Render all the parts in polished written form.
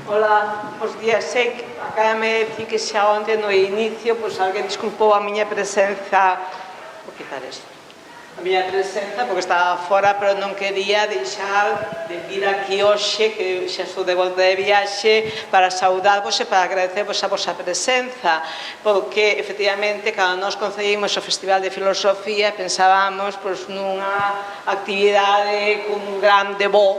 Ola, bos días. Sei que acábame de dicir que xa onte no inicio, pois alguén disculpou a miña presenza. Vou quitar isto. A miña presenza, porque estaba fora, pero non quería deixar de vir aquí hoxe, que xa estou de volta de viaxe, para saudarvos e para agradecervos a vosa presenza, porque, efectivamente, cando nos concedimos o Festival de Filosofía, pensábamos pois, nunha actividade con un grande bo,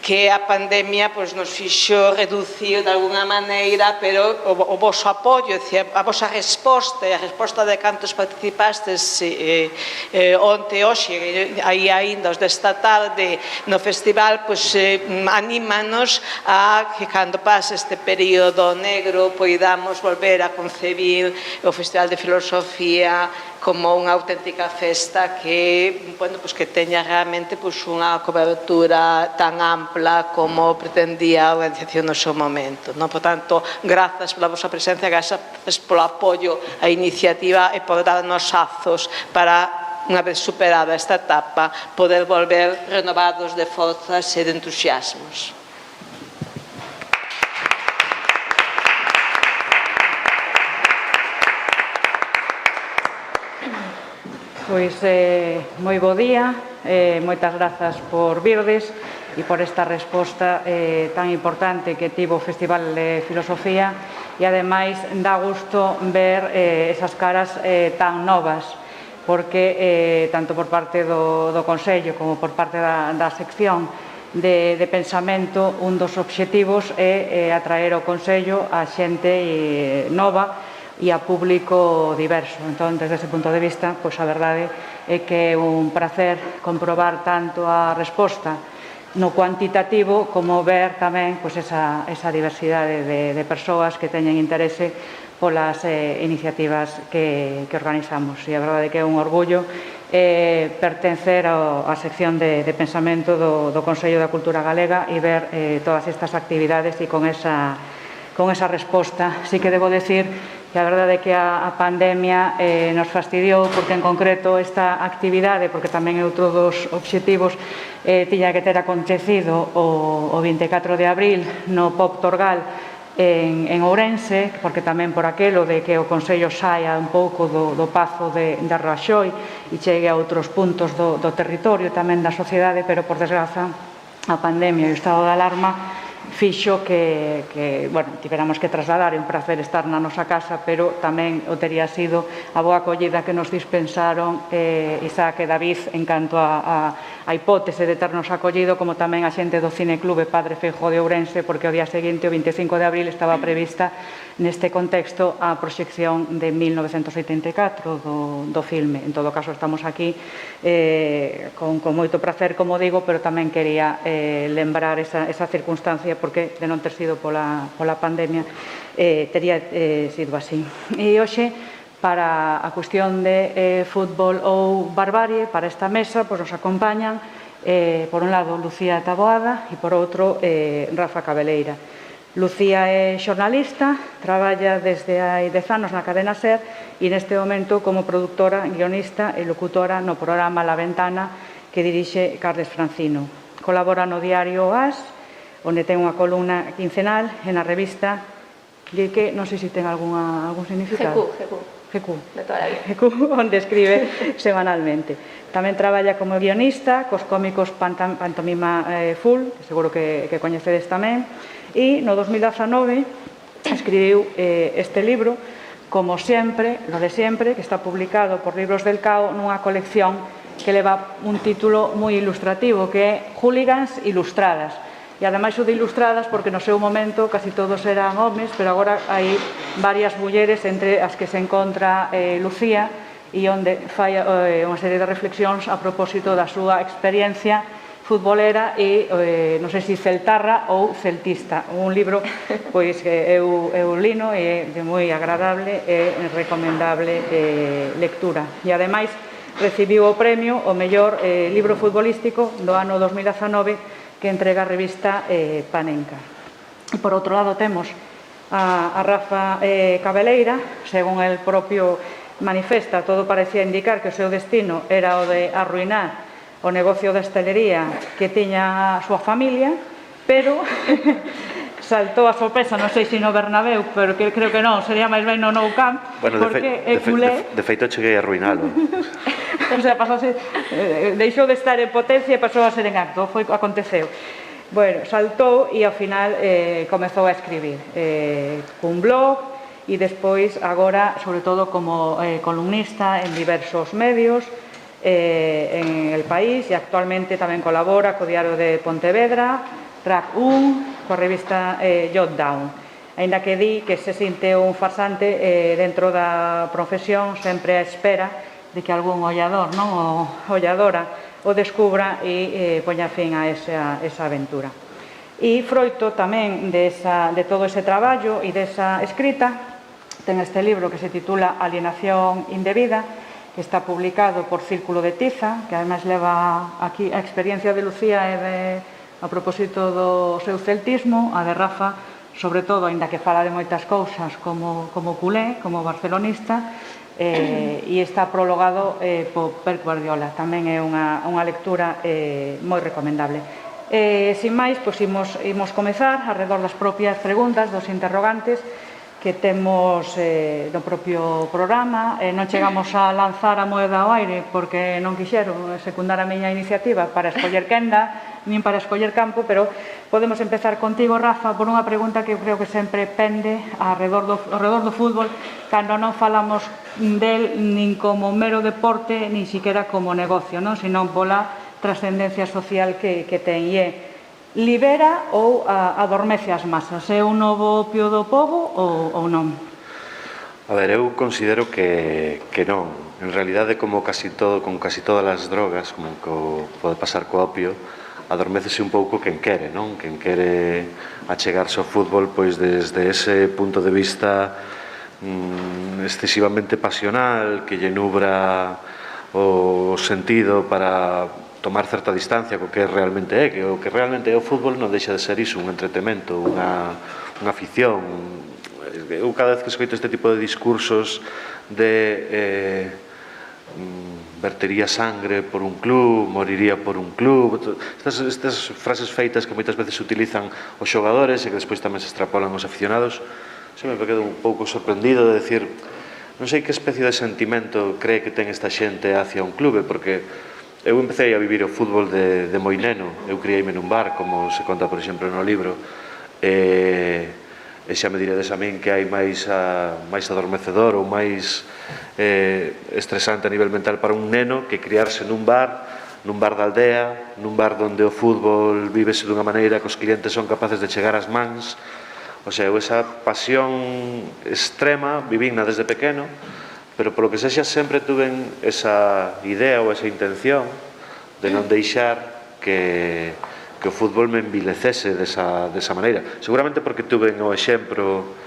que a pandemia pois, nos fixo reducir de alguna maneira, pero o voso apoio, a vosa resposta e a resposta de cantos participastes onte, hoxe, aí ainda os desta tarde no festival, pois anímanos a que cando pase este período negro poidamos volver a concebir o Festival de Filosofía como unha auténtica festa que, bueno, pois que teña realmente pois unha cobertura tan ampla como pretendía a organización no seu momento, non? Por tanto, grazas pola vosa presencia, grazas polo apoio á iniciativa e por darnos azos para, unha vez superada esta etapa, poder volver renovados de forzas e de entusiasmos. Pois moi bo día, moitas grazas por virdes e por esta resposta tan importante que tivo o Festival de Filosofía e ademais dá gusto ver esas caras tan novas, porque tanto por parte do Consello como por parte da sección de pensamento, un dos obxectivos é atraer ao Consello a xente nova e a público diverso. Entón, desde ese punto de vista, pois a verdade é que é un prazer comprobar tanto a resposta no cuantitativo como ver tamén pois esa diversidade de persoas que teñen interese polas iniciativas que organizamos. E a verdade é que é un orgullo pertencer á sección de pensamento do Consello da Cultura Galega e ver todas estas actividades e con esa resposta. Sí que debo decir que a verdade é que a pandemia nos fastidiou, porque en concreto esta actividade, porque tamén é outro dos obxectivos, tiña que ter acontecido o 24 de abril no Pop Torgal en Ourense, porque tamén por aquelo de que o Consello saia un pouco do pazo de Raxoi e chegue a outros puntos do territorio, tamén da sociedade, pero por desgraza a pandemia e o estado de alarma fixo que tiveramos que trasladar, é un prazer estar na nosa casa, pero tamén o tería sido a boa acollida que nos dispensaron Isaac e David en canto a hipótese de ternos acollido, como tamén a xente do Cineclube Padre Feijóo de Ourense, porque o día seguinte, o 25 de abril, estaba prevista neste contexto a proxección de 1984 do filme. En todo caso, estamos aquí con moito prazer, como digo, pero tamén quería lembrar esa circunstancia, porque de non ter sido pola pandemia tería sido así. E hoxe, para a cuestión de fútbol ou barbarie, para esta mesa, pois nos acompañan, por un lado, Lucía Taboada e por outro, Rafa Cabeleira. Lucía é xornalista, traballa desde hai 10 anos na cadena SER e neste momento como produtora, guionista e locutora no programa La Ventana que dirixe Carles Francino. Colabora no diario As, onde ten unha columna quincenal e na revista que non sei se ten algún significado. GQ, de toda a vida. GQ, onde escribe semanalmente. Tamén traballa como guionista cos cómicos Pantomima Full, que seguro que coñecedes tamén, e no 2019 escribiu este libro, Como sempre, lo de sempre, que está publicado por Libros del Cao nunha colección que leva un título moi ilustrativo, que é Hooligans Ilustradas. E ademais o de ilustradas porque no seu momento casi todos eran homes, pero agora hai varias mulleres entre as que se encontra Lucía e onde fai unha serie de reflexións a propósito da súa experiencia futbolera e non sei se celtarra ou celtista. Un libro pois que eu lino e é moi agradable e recomendable lectura. E ademais recibiu o premio o mellor libro futbolístico do ano 2019 que entrega a revista Panenka. E por outro lado temos a Rafa Cabeleira, según el propio manifesta, todo parecía indicar que o seu destino era o de arruinar o negocio da hostelería que tiña a súa familia, pero saltou a sorpresa, non sei se no Bernabéu, pero creo que non, sería máis ben no Nou Camp, porque é culé. De feito, cheguei a arruinalo. O sea, pasose, deixou de estar en potencia e pasou a ser en acto, aconteceu. Bueno, saltou e ao final comezou a escribir cun blog e despois agora, sobre todo, como columnista en diversos medios en El País, e actualmente tamén colabora co Diario de Pontevedra, RAC 1, coa revista Jotdown. Aínda que di que se sinte un farsante dentro da profesión, sempre a espera de que algún ollador, non, ou olladora o descubra e poña fin a esa aventura. E froito tamén de todo ese traballo e desa escrita, ten este libro que se titula Alienación indebida, que está publicado por Círculo de Tiza, que además leva aquí a experiencia de Lucía a propósito do seu celtismo, a de Rafa, sobre todo, aínda que fala de moitas cousas como culé, como barcelonista, e está prologado por Pep Guardiola. Tamén é unha lectura moi recomendable. Sin máis, imos comezar arredor das propias preguntas, dos interrogantes que temos no propio programa. Non chegamos a lanzar a moeda ao aire porque non quixeron secundar a miña iniciativa para escoller quenda nin para escoller campo, pero podemos empezar contigo, Rafa, por unha pregunta que eu creo que sempre pende arredor do fútbol, cando non falamos del nin como mero deporte, nin siquiera como negocio, non? Senón pola trascendencia social que ten. E libera ou adormece as masas? É un novo opio do pobo ou non? A ver, eu considero que non. En realidade, como con casi todas as drogas, como pode pasar co opio, adormécese un pouco quen quere, non? Quen quere achegarse ao fútbol pois desde ese punto de vista excesivamente pasional, que lle nubra o sentido para tomar certa distancia co que realmente é, que o que realmente é o fútbol non deixa de ser iso, un entretemento, unha afición. Eu cada vez que escoito este tipo de discursos de vertería sangre por un club, moriría por un club, estas frases feitas que moitas veces utilizan os xogadores e que despois tamén se extrapolan os aficionados, sempre me quedo un pouco sorprendido de decir, non sei que especie de sentimento cree que ten esta xente hacia un clube, porque eu empecé a vivir o fútbol de moi neno. Eu criei-me nun bar, como se conta, por exemplo, no libro, e xa me diredes a min que hai máis adormecedor ou máis estresante a nivel mental para un neno que criarse nun bar da aldea, nun bar onde o fútbol vívese dunha maneira que os clientes son capaces de chegar ás mans. O sea, eu esa pasión extrema vivinna desde pequeno, pero polo que sexa sempre tuven esa idea ou esa intención de non deixar que o fútbol me envilecese desa maneira. Seguramente porque tuve o exemplo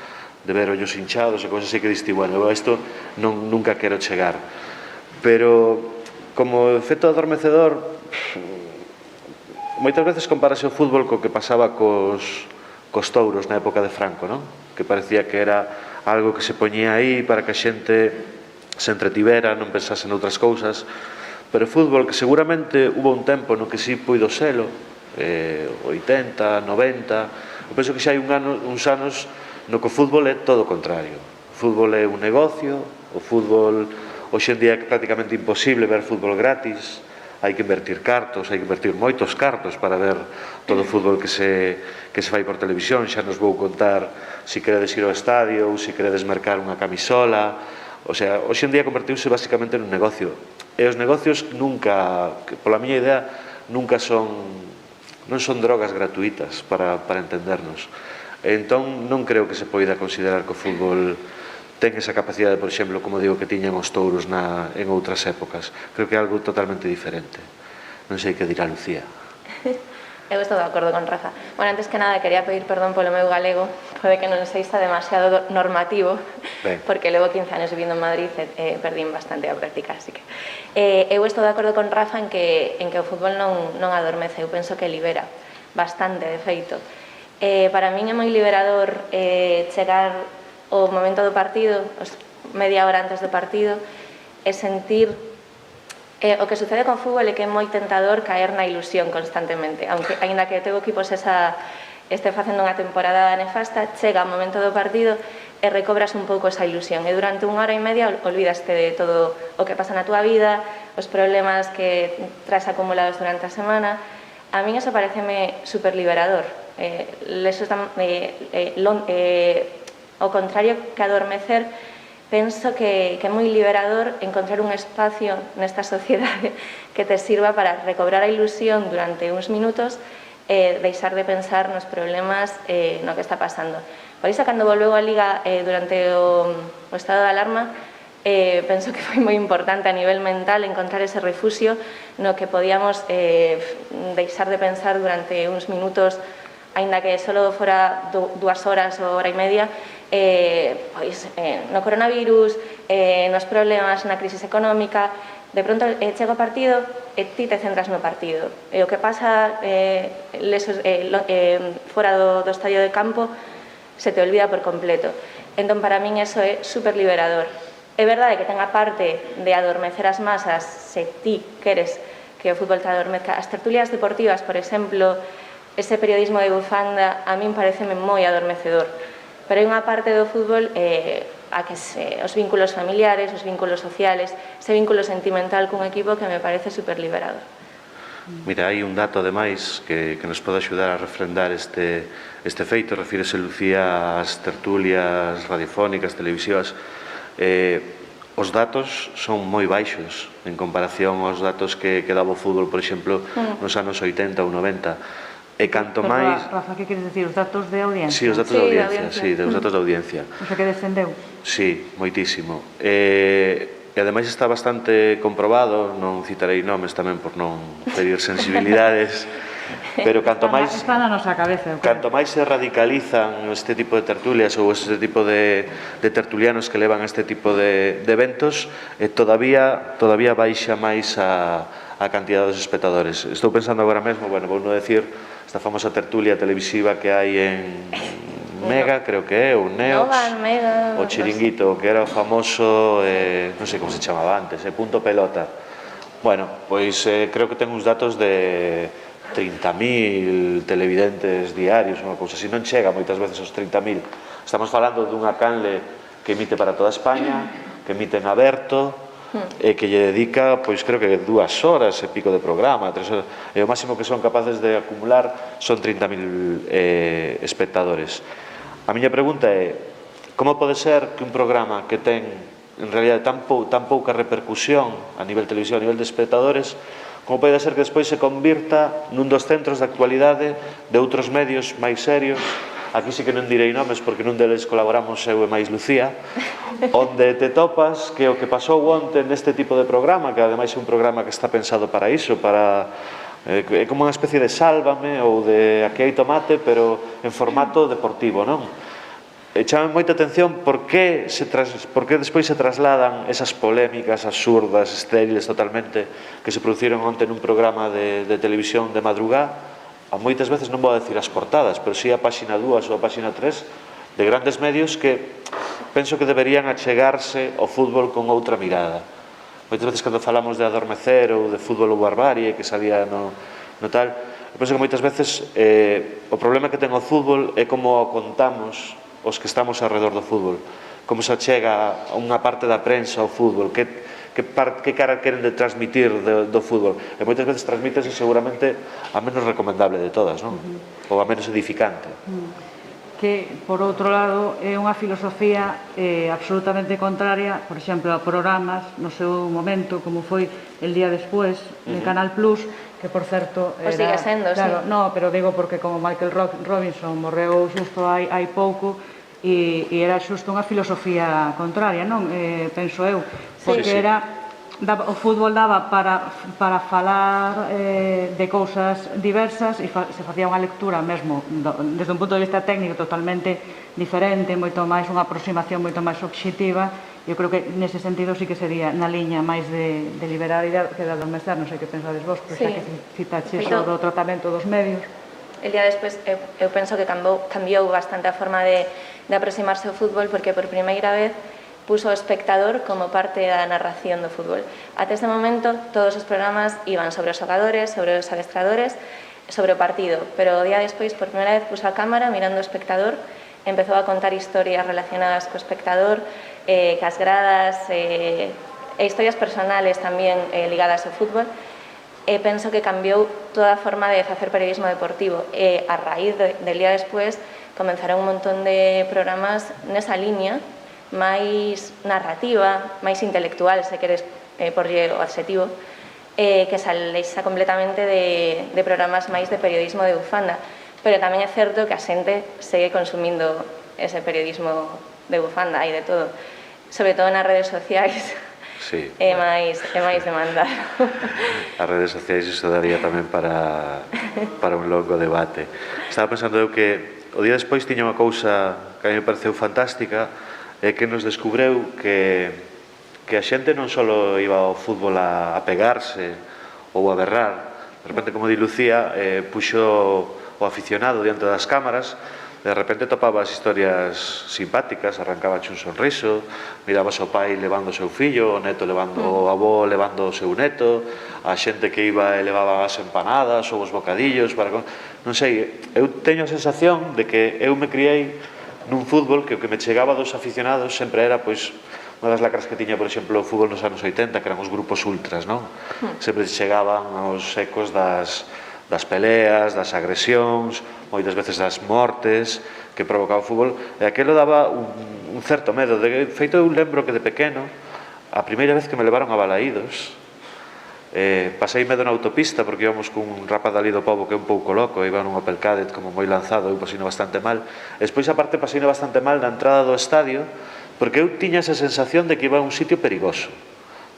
de ver ollos hinchados e cosas así que diste, bueno, a isto nunca quero chegar. Pero como efecto adormecedor, moitas veces comparase o fútbol co que pasaba cos touros na época de Franco, non? Que parecía que era algo que se poñía aí para que a xente se entretivera, non pensase noutras cousas, pero o fútbol, que seguramente hubo un tempo no que sí puido selo, 80, 90, eu penso que xa hai uns anos no que o fútbol é todo o contrario. O fútbol é un negocio, o fútbol hoxe en día é prácticamente imposible ver fútbol gratis, hai que invertir cartos, hai que invertir moitos cartos para ver todo o fútbol que se fai por televisión. Xa nos vou contar se queredes ir ao estadio ou se queredes mercar unha camisola. O sea, hoxe en día convertiuse basicamente nun negocio. E os negocios nunca, pola miña idea, non son drogas gratuitas para entendernos. Entón, non creo que se poida considerar que o fútbol ten esa capacidade, por exemplo, como digo, que tiñan os touros en outras épocas. Creo que é algo totalmente diferente. Non sei que dirá Lucía. Eu estou de acordo con Rafa. Bueno, antes que nada, quería pedir perdón polo meu galego. Pode que non sexa demasiado normativo, porque levo 15 anos vivindo en Madrid e perdín bastante a práctica, así que... eu estou de acordo con Rafa en que o fútbol non adormece. Eu penso que libera bastante, de feito. Para min é moi liberador chegar ao momento do partido, media hora antes do partido, e sentir o que sucede con fútbol é que é moi tentador caer na ilusión constantemente, aínda que o teu equipo sexa este facendo unha temporada nefasta, chega o momento do partido e recobras un pouco esa ilusión. E durante unha hora e media olvidaste de todo o que pasa na túa vida, os problemas que traes acumulados durante a semana. A min eso pareceme super liberador. Ao contrario que adormecer, penso que é moi liberador encontrar un espacio nesta sociedade que te sirva para recobrar a ilusión durante uns minutos e deixar de pensar nos problemas no que está pasando. Por iso, cando volveu a Liga durante o estado de alarma, penso que foi moi importante a nivel mental encontrar ese refuxio no que podíamos deixar de pensar durante uns minutos, aínda que só fora 2 horas ou hora e media, no coronavirus, nos problemas, na crisis económica. De pronto chega o partido e ti te centras no partido. E o que pasa fora do estadio de campo se te olvida por completo. Entón, para min, eso é super liberador. É verdade que ten a parte de adormecer as masas, se ti queres que o fútbol te adormezca. As tertulias deportivas, por exemplo, ese periodismo de bufanda, a min pareceme moi adormecedor. Pero hai unha parte do fútbol os vínculos familiares, os vínculos sociales, ese vínculo sentimental cun equipo que me parece super liberador. Mira, hai un dato, ademais, que nos pode axudar a refrendar este feito. Refírese, Lucía, ás tertulias radiofónicas, televisivas. Os datos son moi baixos en comparación aos datos que daba o fútbol, por exemplo, nos anos 80 ou 90. E canto máis... Rafa, que queres dicir? Os datos de audiencia? Sí, os datos de audiencia, sí, os datos de audiencia. O sea, que descendeu? Sí, moitísimo. E ademais está bastante comprobado, non citarei nomes tamén por non ferir sensibilidades, pero canto máis... Está na nosa cabeza. Canto máis se radicalizan este tipo de tertulias ou este tipo de tertulianos que levan este tipo de eventos, todavía baixa máis a cantidad dos espectadores. Estou pensando agora mesmo, bueno, vou non decir esta famosa tertulia televisiva que hai en Mega, creo que é, ou Neox, o Chiringuito, que era o famoso, non sei como se chamaba antes, Punto Pelota. Bueno, pois creo que ten uns datos de 30.000 televidentes diarios, unha cousa así, non chega moitas veces aos 30.000. Estamos falando dunha canle que emite para toda España, que emite en aberto, e que lle dedica, pois creo que 2 horas e pico de programa, 3 horas, e o máximo que son capaces de acumular son 30.000 espectadores. A miña pregunta é, como pode ser que un programa que ten, en realidad, tan pouca repercusión a nivel televisión, a nivel de espectadores, como pode ser que despois se convirta nun dos centros de actualidade de outros medios máis serios? Aquí sí que non direi nomes porque nun deles colaboramos eu e máis Lucía, onde te topas que o que pasou onte neste tipo de programa, que ademais é un programa que está pensado para iso, é como unha especie de Sálvame ou de Aquí hai tomate, pero en formato deportivo, non? Chame moita atención por que despois se trasladan esas polémicas absurdas, estériles totalmente, que se produciron onte nun programa de televisión de madrugá. A moitas veces non vou a decir as portadas, pero si a páxina 2 ou a páxina 3 de grandes medios que penso que deberían achegarse ao fútbol con outra mirada. Moitas veces cando falamos de adormecer ou de fútbol ou barbarie que salía no tal, penso que moitas veces o problema que ten o fútbol é como o contamos os que estamos alrededor do fútbol, como se achega a unha parte da prensa ao fútbol, que cara queren de transmitir do fútbol. E moitas veces transmítese seguramente a menos recomendable de todas, non? Ou a menos edificante. Que, por outro lado, é unha filosofía absolutamente contraria, por exemplo, a programas no seu momento, como foi El día después, de Canal Plus, que, por certo... Pois sigue sendo, sí. No, pero digo porque como Michael Robinson morreu xusto hai pouco, e era xusto unha filosofía contraria, non? Penso eu, porque o fútbol daba para falar de cousas diversas e se facía unha lectura mesmo desde un punto de vista técnico totalmente diferente, moito máis unha aproximación moito máis obxectiva. Eu creo que nese sentido sí que sería na liña máis de liberar que de adormecer, non sei que pensades vos, pero xa que citaxe o do tratamento dos medios. El día despois, eu penso que cambiou bastante a forma de aproximarse ao fútbol, porque por primeira vez puso o espectador como parte da narración do fútbol. Até este momento, todos os programas iban sobre os xogadores, sobre os adestradores, sobre o partido, pero o día despois, por primeira vez, puso a cámara mirando o espectador, empezou a contar historias relacionadas co espectador, cas gradas, e historias personales tamén ligadas ao fútbol, e penso que cambiou toda a forma de facer periodismo deportivo, e a raíz del día despois comenzaron un montón de programas nesa línea máis narrativa, máis intelectual, se queres porlle o adxetivo, que se aleixa completamente de programas máis de periodismo de bufanda, pero tamén é certo que a xente segue consumindo ese periodismo de bufanda, hai de todo, sobre todo nas redes sociais. Sí. É máis demandado. As redes sociais iso daría tamén para un longo debate. Estaba pensando eu que o día despois tiña unha cousa que a mí me pareceu fantástica, é que nos descubreu que a xente non só iba ao fútbol a pegarse ou a berrar. De repente, como di Lucía, puxo o aficionado diante das cámaras, de repente topabas historias simpáticas, arrancábache un sonriso, mirabas ao pai levando o seu fillo, o neto levando o avó levando o seu neto, a xente que iba e levaba as empanadas ou os bocadillos para... Non sei, eu teño a sensación de que eu me criei nun fútbol que o que me chegaba dos aficionados sempre era, pois, unha das lacras que tiña, por exemplo, o fútbol nos anos 80, que eran os grupos ultras, non? Sempre chegaban os ecos das peleas, das agresións, moitas veces das mortes que provocaba o fútbol, e aquilo daba un certo medo. De feito, eu lembro que de pequeno, a primeira vez que me levaron a Balaídos, pasei medo na autopista porque íbamos cun rapaz dali do pobo que é un pouco loco, iba nun Opel Kadett como moi lanzado, eu paseino bastante mal. Despois, aparte, paseino bastante mal na entrada do estadio porque eu tiña esa sensación de que iba a un sitio perigoso,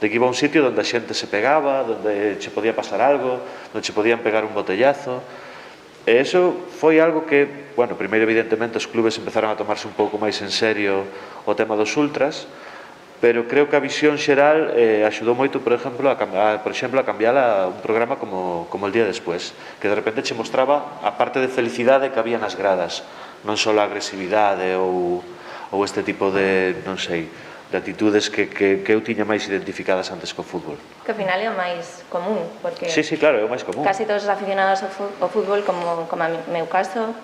de que iba a un sitio onde a xente se pegaba, onde che podía pasar algo, onde che podían pegar un botellazo. E iso foi algo que, bueno, primeiro evidentemente os clubes empezaron a tomarse un pouco máis en serio o tema dos ultras, pero creo que a visión xeral axudou moito, por exemplo, a cambiar un programa como el día despois, que de repente che mostraba a parte de felicidade que había nas gradas, non só a agresividade ou este tipo de, non sei, de actitudes que eu tiña máis identificadas antes co fútbol. Que ao final é o máis común, porque... Sí, claro, é o máis común. Casi todos os aficionados ao fútbol, como a meu caso,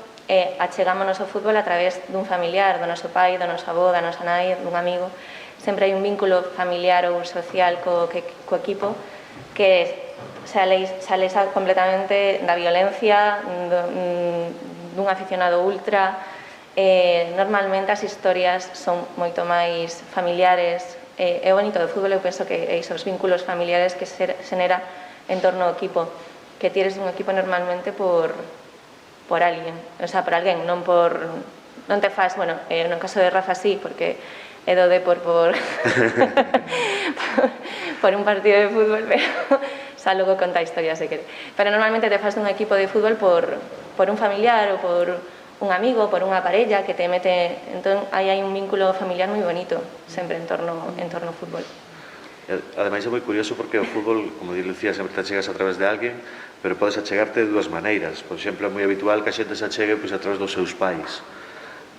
achegámonos ao fútbol a través dun familiar, do noso pai, do noso avó, da nosa nai, dun amigo. Sempre hai un vínculo familiar ou social co equipo que se aleixa completamente da violencia, dun aficionado ultra. Normalmente as historias son moito máis familiares. É bonito do fútbol, eu penso que é iso, os vínculos familiares que se genera en torno ao equipo, que tires un equipo normalmente por alguén, o sea, por alguén, non te faz, bueno, no caso de Rafa sí, porque é do Depor por un partido de fútbol, pero xa logo conta historias se quere. Pero normalmente te faz dun equipo de fútbol por un familiar ou por un amigo, por unha parella que te mete... Entón, aí hai un vínculo familiar moi bonito, sempre en torno ao fútbol. Ademais, é moi curioso porque o fútbol, como di Lucía, sempre te achegas a través de alguén, pero podes achegarte de dúas maneiras. Por exemplo, é moi habitual que a xente se achegue a través dos seus pais.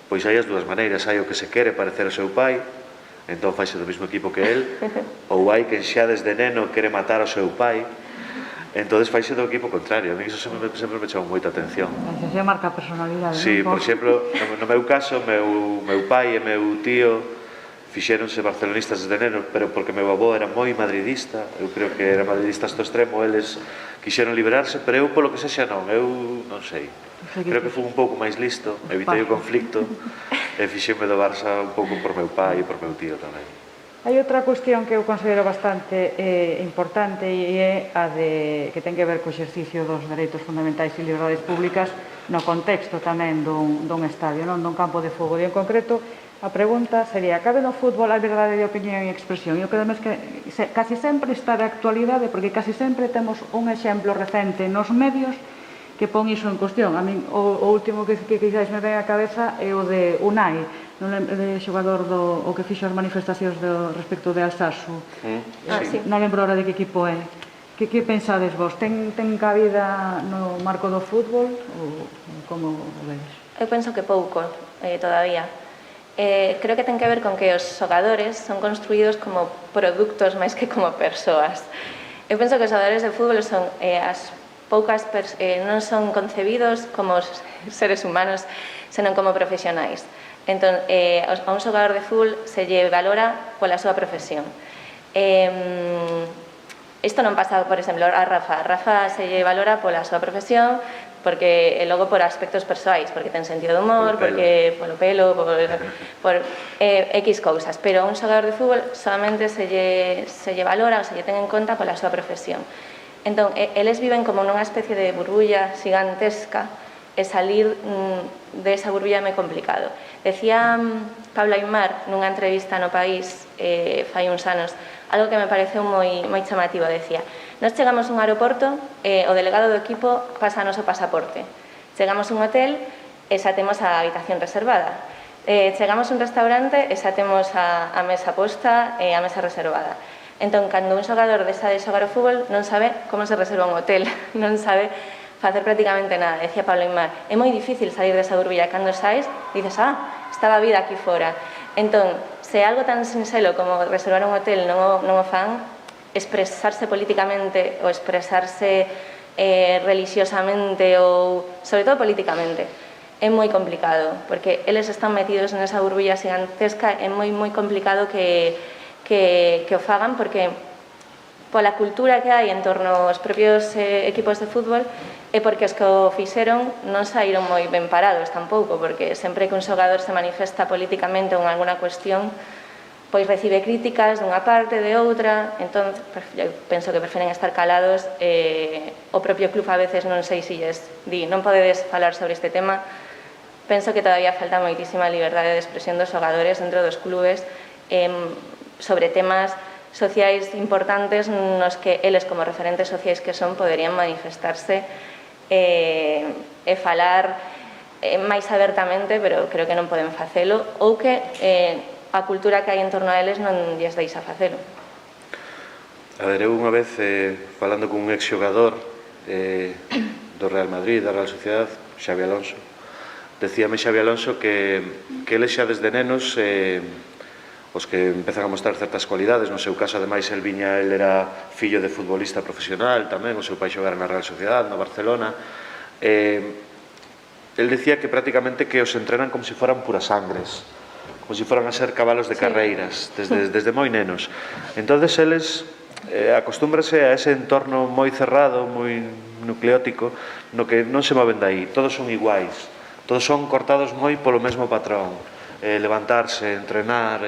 Pois hai as dúas maneiras. Hai o que se quere parecer ao seu pai, entón faise do mesmo equipo que el, ou hai quen xa desde neno quere matar ao seu pai, entón faise do equipo contrario. A mí iso sempre me chamou moita atención. Eso marca a personalidade. Sí, por exemplo, no meu caso, meu pai e meu tío fixéronse barcelonistas desde nenos, pero porque meu avó era moi madridista, eu creo que era madridista hasta o extremo, eles quixeron liberarse, pero eu polo que sexa non, eu non sei. Creo que fui un pouco máis listo, evitei o conflicto e fixeme do Barça un pouco por meu pai e por meu tío tamén. Hai outra cuestión que eu considero bastante importante e é a de que ten que ver co exercicio dos dereitos fundamentais e liberdades públicas no contexto tamén dun estadio, non dun campo de fútbol. E en concreto, a pregunta sería: cabe no fútbol a liberdade de opinión e expresión? E o que además que casi sempre está de actualidade, porque casi sempre temos un exemplo recente nos medios que pon iso en cuestión. A min o último que quizás me ven á cabeza é o de Unai, non lembro de xogador o que fixo as manifestacións respecto de Alsasu. Non lembro ahora de que equipo é. Que pensades vos? Ten cabida no marco do fútbol ou como o vedes? Eu penso que pouco, todavía. Creo que ten que ver con que os xogadores son construídos como produtos máis que como persoas. Eu penso que os xogadores de fútbol son as non son concebidos como seres humanos, senón como profesionais. Entón, a un xogador de fútbol se lle valora pola súa profesión. Isto non pasa, por exemplo, a Rafa. Rafa se lle valora pola súa profesión, porque logo por aspectos persoais, porque ten sentido de humor, porque polo pelo, por X cousas, pero a un xogador de fútbol solamente se lle valora ou se lle ten en conta pola súa profesión. Entón, eles viven como nunha especie de burbulla gigantesca e salir desa burbulla é moi complicado. Decía Pablo Aimar nunha entrevista no País fai uns anos algo que me pareceu moi chamativo, decía: nos chegamos a un aeroporto e o delegado do equipo pasa o noso pasaporte. Chegamos a un hotel e xa temos a habitación reservada. Chegamos a un restaurante e xa temos a mesa posta e a mesa reservada. Entón, cando un xogador desa de xogar ao fútbol non sabe como se reserva un hotel, non sabe facer prácticamente nada. Decía Pablo Aimar, é moi difícil salir desa burbulla. Cando saes, dices, estaba a vida aquí fora. Entón, se algo tan sinxelo como reservar un hotel non o fan, expresarse políticamente ou expresarse religiosamente ou, sobre todo políticamente, é moi complicado, porque eles están metidos nesa burbulla gigantesca, é moi complicado que o fagan, porque pola cultura que hai en torno aos propios equipos de fútbol e porque os que o fixeron non saíron moi ben parados tampouco, porque sempre que un xogador se manifesta políticamente ou en alguna cuestión, pois recibe críticas dunha parte, de outra, entón eu penso que preferen estar calados. O propio club a veces non sei se lles di, non podedes falar sobre este tema. Penso que todavía falta moitísima liberdade de expresión dos xogadores dentro dos clubes sobre temas sociais importantes nos que eles, como referentes sociais que son, poderían manifestarse e falar máis abertamente, pero creo que non poden facelo, ou que a cultura que hai en torno a eles non lles deixa facelo. A ver, eu unha vez falando con un exxogador do Real Madrid, da Real Sociedad, Xavi Alonso, decíame Xavi Alonso que eles xa desde nenos os que empezan a mostrar certas cualidades, no seu caso, ademais, el era fillo de futbolista profesional tamén, o seu pai xogara na Real Sociedad, no Barcelona. El decía que prácticamente que os entrenan como se foran puras sangres, como se foran a ser cabalos de carreiras, desde moi nenos. Entonces, eles acostúmbrase a ese entorno moi cerrado, moi nucleótico, no que non se moven dai, todos son iguais, todos son cortados moi polo mesmo patrón. Levantarse, entrenar,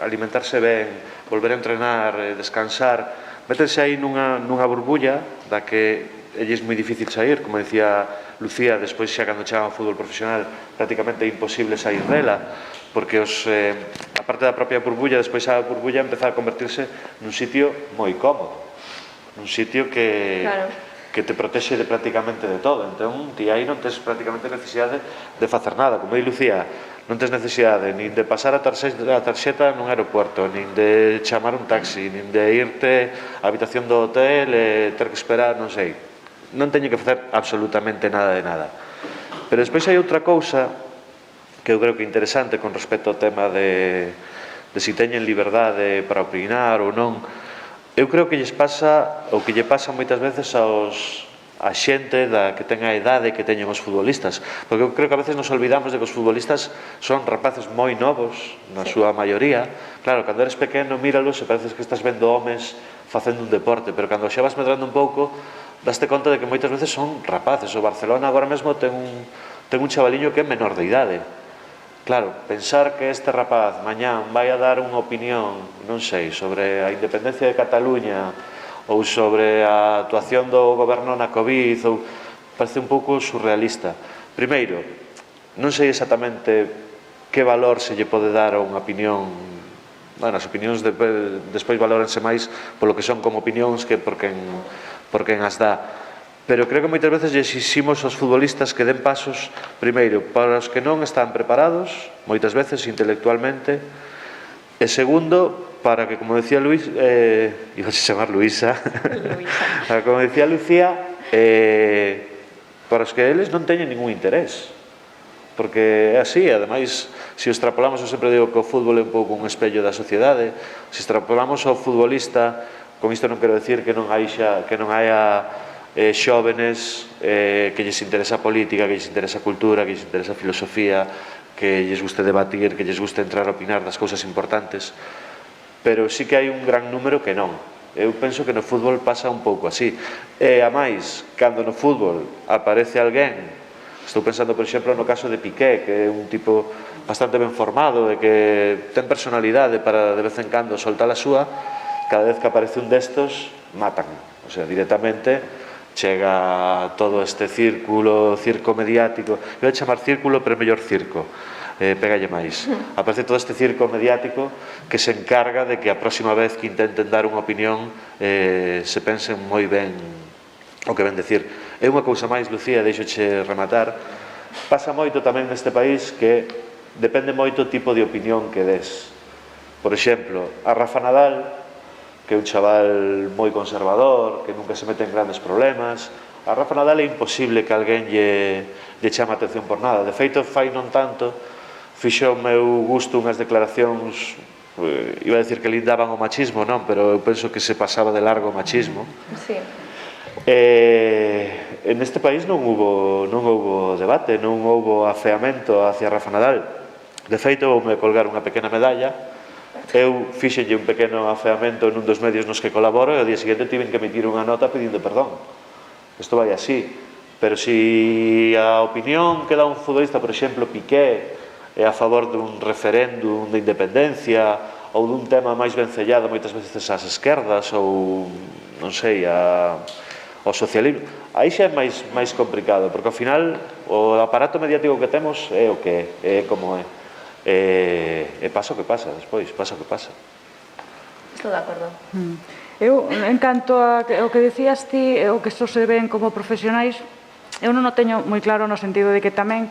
alimentarse ben, volver a entrenar, descansar, meterse aí nunha burbulla da que é moi difícil sair, como decía Lucía, despois xa cando chegan ao fútbol profesional prácticamente é imposible sair dela, porque a parte da propia burbulla, despois a burbulla empeza a convertirse nun sitio moi cómodo, nun sitio que te protexe prácticamente de todo. Entón, ti aí non tes prácticamente necesidade de facer nada. Como di Lucía, non tes necesidade nin de pasar a tarxeta nun aeropuerto, nin de chamar un taxi, nin de irte á habitación do hotel e ter que esperar, non sei. Non teño que facer absolutamente nada de nada. Pero despois hai outra cousa que eu creo que é interesante con respecto ao tema de se teñen liberdade para opinar ou non. Eu creo que lles pasa, ou que lle pasa moitas veces a xente que ten a idade que teñen os futbolistas, porque eu creo que a veces nos olvidamos de que os futbolistas son rapaces moi novos, na súa maioría. Claro, cando eres pequeno, míralos e pareces que estás vendo homes facendo un deporte, pero cando xa vas medrando un pouco, daste conta de que moitas veces son rapaces. O Barcelona agora mesmo ten un chavaliño que é menor de idade. Claro, pensar que este rapaz mañán vai a dar unha opinión, non sei, sobre a independencia de Cataluña ou sobre a actuación do goberno na Covid, parece un pouco surrealista. Primeiro, non sei exactamente que valor se lle pode dar a unha opinión. Bueno, as opinións despois valórense máis polo que son como opinións que por quen as dá. Pero creo que moitas veces lle exiximos aos futbolistas que den pasos, primeiro, para os que non están preparados, moitas veces intelectualmente, e segundo, para que, como decía Luis, iba a chamar Luisa, como decía Lucía, para os que eles non teñen ningún interés. Porque é así, ademais, se o extrapolamos, eu sempre digo que o fútbol é un pouco un espello da sociedade, se extrapolamos ao futbolista Con isto non quero decir que non haya xóvenes que lles interesa a política, que lles interesa a cultura, que lles interesa a filosofía, que lles guste debatir, que lles guste entrar a opinar das cousas importantes, pero sí que hai un gran número que non. Eu penso que no fútbol pasa un pouco así. E, a máis, cando no fútbol aparece alguén, estou pensando, por exemplo, no caso de Piqué, que é un tipo bastante ben formado e que ten personalidade para de vez en cando soltar a súa, cada vez que aparece un destos, matan. O sea, directamente chega todo este circo mediático. Eu vou chamar círculo, pero é mellor circo. Pégalle máis. Aparece todo este circo mediático que se encarga de que a próxima vez que intenten dar unha opinión se pensen moi ben o que ven decir. É unha cousa máis, Lucía, deixoche rematar. Pasa moito tamén neste país que depende moito o tipo de opinión que des. Por exemplo, a Rafa Nadal, que é un chaval moi conservador, que nunca se mete en grandes problemas. A Rafa Nadal é imposible que alguén lle chame a atención por nada. De feito, fai non tanto, fixo o meu gusto unhas declaracións, iba a decir que lindaban o machismo, non, pero eu penso que se pasaba de largo o machismo. Sí. En este país non houbo debate, non houbo afeamento hacia Rafa Nadal. De feito, voume colgar unha pequena medalla. Eu fixenlle un pequeno afeamento nun dos medios nos que colaboro e ao día seguinte tiven que emitir unha nota pedindo perdón. Isto vai así. Pero se a opinión que dá un futbolista, por exemplo, Piqué, é a favor dun referéndum de independencia ou dun tema máis vencellado moitas veces ás esquerdas ou, non sei, ao socialismo, aí xa é máis complicado, porque ao final o aparato mediático que temos é o que é como é. E pasa o que pasa despois, pasa o que pasa. Estou de acordo. Eu, en canto ao que decías ti, o que isto se ven como profesionais, eu non o teño moi claro no sentido de que tamén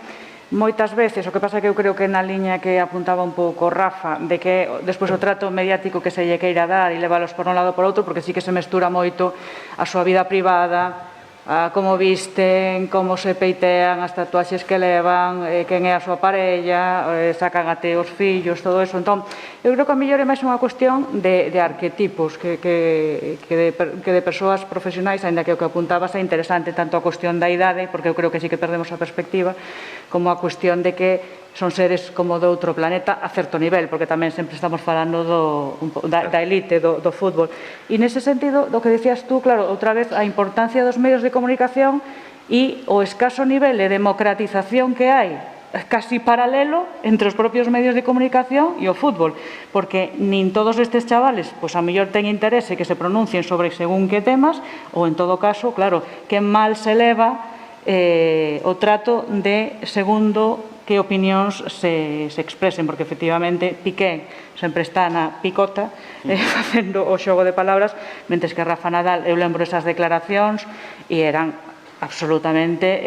moitas veces, o que pasa que eu creo que na liña que apuntaba un pouco Rafa, de que despois o trato mediático que se lle queira dar e leválos por un lado por outro, porque sí que se mestura moito a súa vida privada, a como visten, como se peitean, as tatuaxes que levan, quen é a súa parella, sacan até os fillos, todo eso. Entón, eu creo que a mellor é máis unha cuestión de arquetipos que de persoas profesionais, ainda que o que apuntabas é interesante tanto a cuestión da idade, porque eu creo que sí que perdemos a perspectiva, como a cuestión de que son seres como de outro planeta a certo nivel, porque tamén sempre estamos falando da elite do fútbol. E nese sentido, do que decías tú, claro, outra vez a importancia dos medios de comunicación e o escaso nivel de democratización que hai casi paralelo entre os propios medios de comunicación e o fútbol, porque nin todos estes chavales, pois a mellor ten interese que se pronuncien sobre según que temas, ou en todo caso, claro, que mal se leva o trato de segundo que opinións se expresen, porque efectivamente Piqué sempre está na picota facendo o xogo de palabras, mentres que Rafa Nadal, eu lembro esas declaracións e eran absolutamente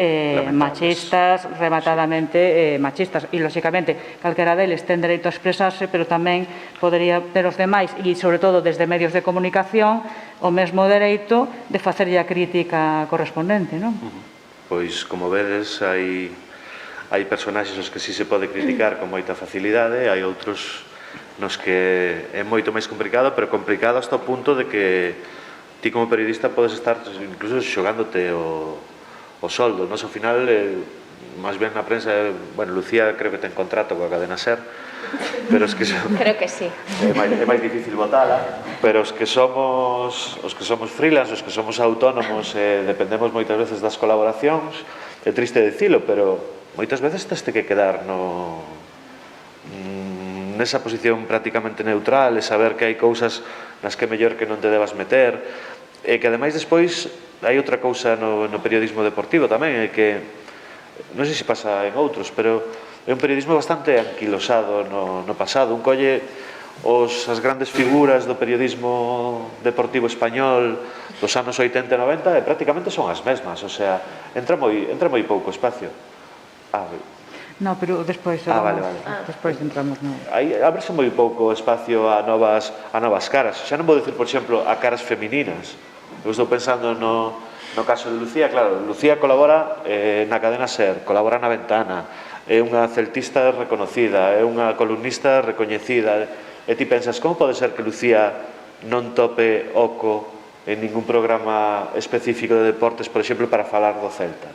machistas, rematadamente machistas, e lóxicamente calquera deles ten dereito a expresarse, pero tamén podería ter os demais, e sobre todo desde medios de comunicación, o mesmo dereito de facerlle a crítica correspondente, non? Pois, como vedes, hai personaxes os que sí se pode criticar con moita facilidade, hai outros nos que é moito máis complicado, pero complicado hasta o punto de que ti como periodista podes estar incluso xogándote o soldo. Nos, ao final, máis ben na prensa, bueno, Lucía creo que ten contrato coa cadena SER, pero os que creo que sí. É máis difícil botala, pero os que somos freelance, os que somos autónomos, dependemos moitas veces das colaboracións, é triste dicilo, pero moitas veces teste que quedar nesa posición prácticamente neutral e saber que hai cousas nas que é mellor que non te debas meter, e que ademais despois hai outra cousa no periodismo deportivo tamén, é que non sei se pasa en outros, pero é un periodismo bastante anquilosado no pasado. Un colle as grandes figuras do periodismo deportivo español dos anos 80 e 90 e prácticamente son as mesmas, o sea, entra moi pouco espacio. No, pero despois vale. Despois entramos no... Ábrese moi pouco espacio a novas caras. Xa non vou dicir, por exemplo, a caras femininas. Eu estou pensando no caso de Lucía. Claro, Lucía colabora na cadena SER, colabora na Ventana, é unha celtista reconocida, é unha columnista recoñecida, e ti pensas, como pode ser que Lucía non tope oco en ningún programa específico de deportes, por exemplo, para falar do Celta.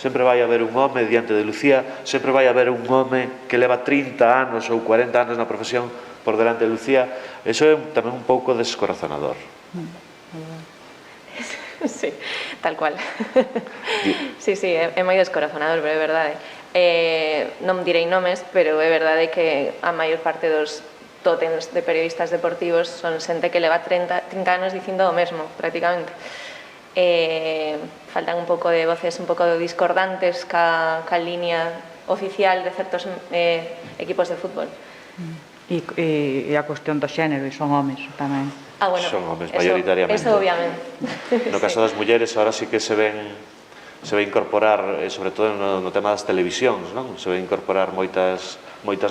Sempre vai haber un home diante de Lucía, sempre vai haber un home que leva 30 anos ou 40 anos na profesión por delante de Lucía. Eso é tamén un pouco descorazonador. Sí, tal cual. Sí, é moi descorazonador, pero é verdade. Non direi nomes, pero é verdade que a maior parte dos tótems de periodistas deportivos son xente que leva 30 anos dicindo o mesmo, prácticamente. Faltan un pouco de voces un pouco discordantes ca línea oficial de certos equipos de fútbol. E a cuestión do xénero, e son homes tamén. Bueno, son homes, maioritariamente. Eso obviamente. No caso das mulleres, ahora sí que se ve incorporar, sobre todo no tema das televisións, non? Se ve incorporar moitas